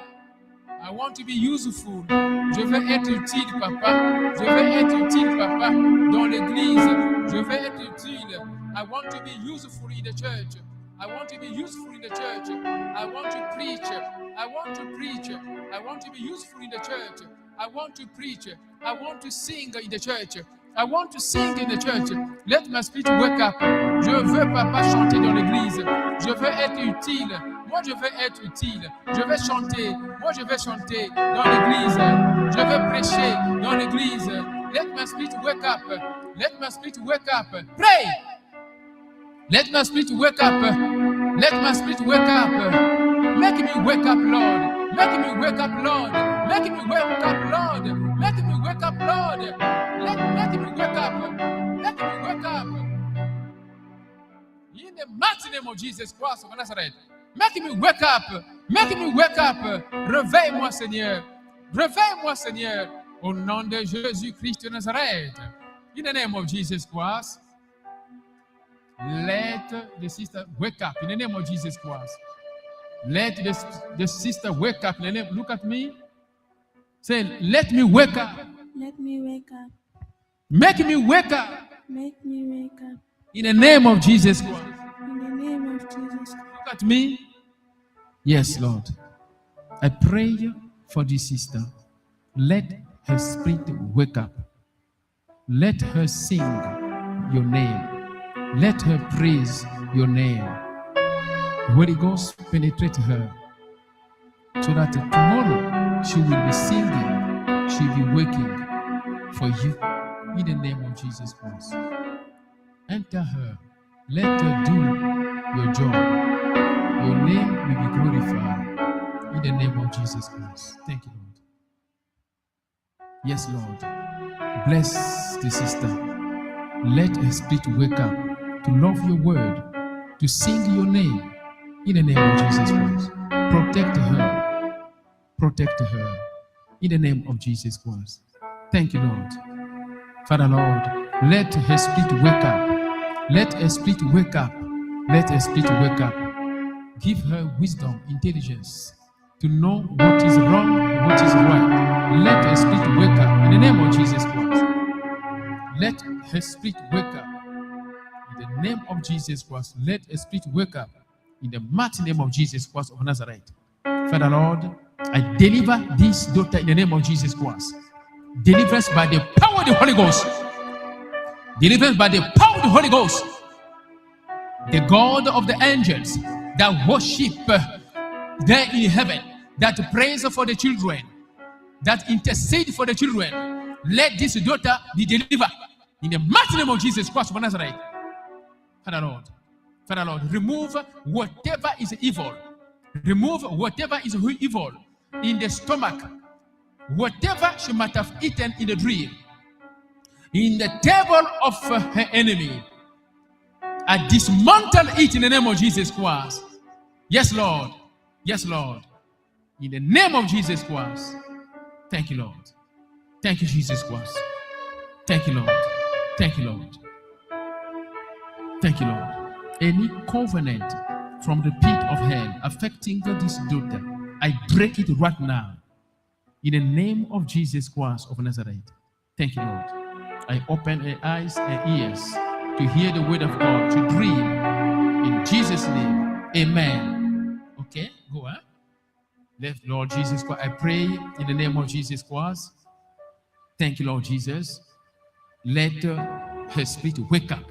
I want to be useful. Je veux être utile, papa. Je veux être utile, papa, dans l'église. Je veux être utile. I want to be useful in the church. I want to be useful in the church. I want to preach. I want to preach. I want to be useful in the church. I want to preach. I want to sing in the church. I want to sing in the church. Let my spirit wake up. Je veux, papa, chanter dans l'église. Je veux être utile. Moi, je veux être utile. Je vais chanter. Moi, je vais chanter dans l'église. Je vais prêcher dans l'église. Let my spirit wake up. Let my spirit wake up. Pray. Let my spirit wake up. Let my spirit wake up. Make me wake up, Lord. Make me wake up, Lord. Make me wake up, Lord. Make me wake up, Lord. Let me wake up. Let me wake up. In the mighty name of Jesus Christ of Nazareth. Make me wake up. Make me wake up. Réveille-moi, Seigneur. Réveille-moi, Seigneur. Au nom de Jésus-Christ de Nazareth. In the name of Jesus Christ. Let the sister wake up. In the name of Jesus Christ. Let the sister wake up. Look at me. Say, let me wake up. Let me wake up. Make me wake up. Make me wake up. In the name of Jesus Christ. In the name of Jesus. Look at me. Yes, Lord. I pray for this sister. Let her spirit wake up. Let her sing your name. Let her praise your name. Holy Ghost, penetrate her so that tomorrow she will be singing, she will be waking. for you in the name of Jesus Christ. Enter her. Let her do your job. Your name will be glorified in the name of Jesus Christ. Thank you, Lord. Yes, Lord. Bless the sister. Let her spirit wake up to love your word, to sing your name in the name of Jesus Christ. Protect her. Protect her in the name of Jesus Christ. Thank you, Lord. Father, Lord, let her spirit wake up. Let her spirit wake up. Let her spirit wake up. Give her wisdom, intelligence to know what is wrong and what is right. Let her spirit wake up in the name of Jesus Christ. Let her spirit wake up in the name of Jesus Christ. Let her spirit wake up in the mighty name of Jesus Christ of Nazareth. Father, Lord, I deliver this daughter in the name of Jesus Christ. Deliverance by the power of the Holy Ghost. Deliverance by the power of the Holy Ghost. The God of the angels that worship there in heaven, that prays for the children, that intercede for the children. Let this daughter be delivered in the mighty name of Jesus Christ of Nazareth. Father Lord, remove whatever is evil. Remove whatever is evil in the stomach. Whatever she might have eaten in the dream, in the table of her enemy, I dismantle it in the name of Jesus Christ. Yes, Lord. Yes, Lord. In the name of Jesus Christ. Thank you, Lord. Thank you, Jesus Christ. Thank you, Lord. Thank you, Lord. Thank you, Lord. Any covenant from the pit of hell affecting this daughter, I break it right now. In the name of Jesus Christ of Nazareth. Thank you, Lord. I open her eyes and ears to hear the word of God, to dream. In Jesus' name, amen. Okay, go on. Let Lord Jesus Christ, I pray in the name of Jesus Christ. Thank you, Lord Jesus. Let her spirit wake up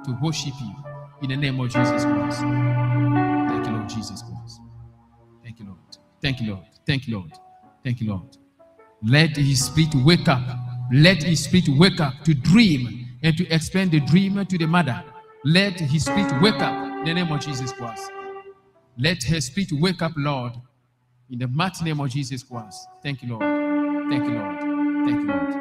to worship you in the name of Jesus Christ. Thank you, Lord Jesus Christ. Thank you, Lord. Thank you, Lord. Thank you, Lord. Thank you, Lord. Let his spirit wake up. Let his spirit wake up to dream and to explain the dream to the mother. Let his spirit wake up in the name of Jesus Christ. Let her spirit wake up, Lord, in the mighty name of Jesus Christ. Thank you, Lord. Thank you, Lord. Thank you, Lord.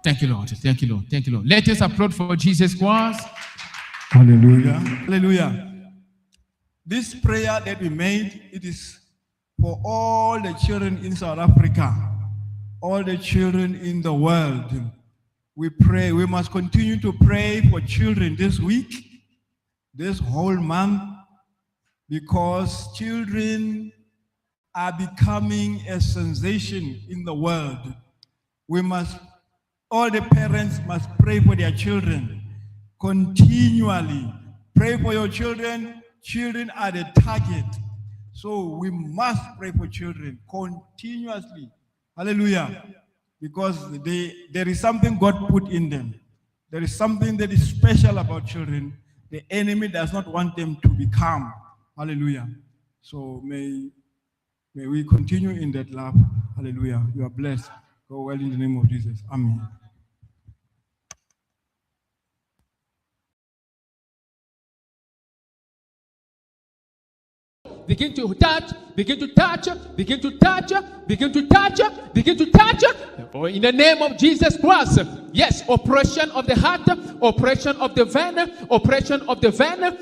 Thank you, Lord. Thank you, Lord. Thank you, Lord. Let us applaud for Jesus Christ. Hallelujah. Hallelujah. This prayer that we made, it is for all the children in South Africa, all the children in the world. We pray, we must continue to pray for children this week, this whole month, because children are becoming a sensation in the world. We must, all the parents must pray for their children continually. Pray for your children. Children are the target. So we must pray for children continuously. Hallelujah. Because there is something God put in them. There is something that is special about children. The enemy does not want them to become. Hallelujah. So may we continue in that love. Hallelujah. You are blessed. Go well in the name of Jesus. Amen. Begin to touch, begin to touch, begin to touch, begin to touch, begin to touch. For in the name of Jesus Christ. Yes, oppression of the heart, oppression of the vein, oppression of the vein,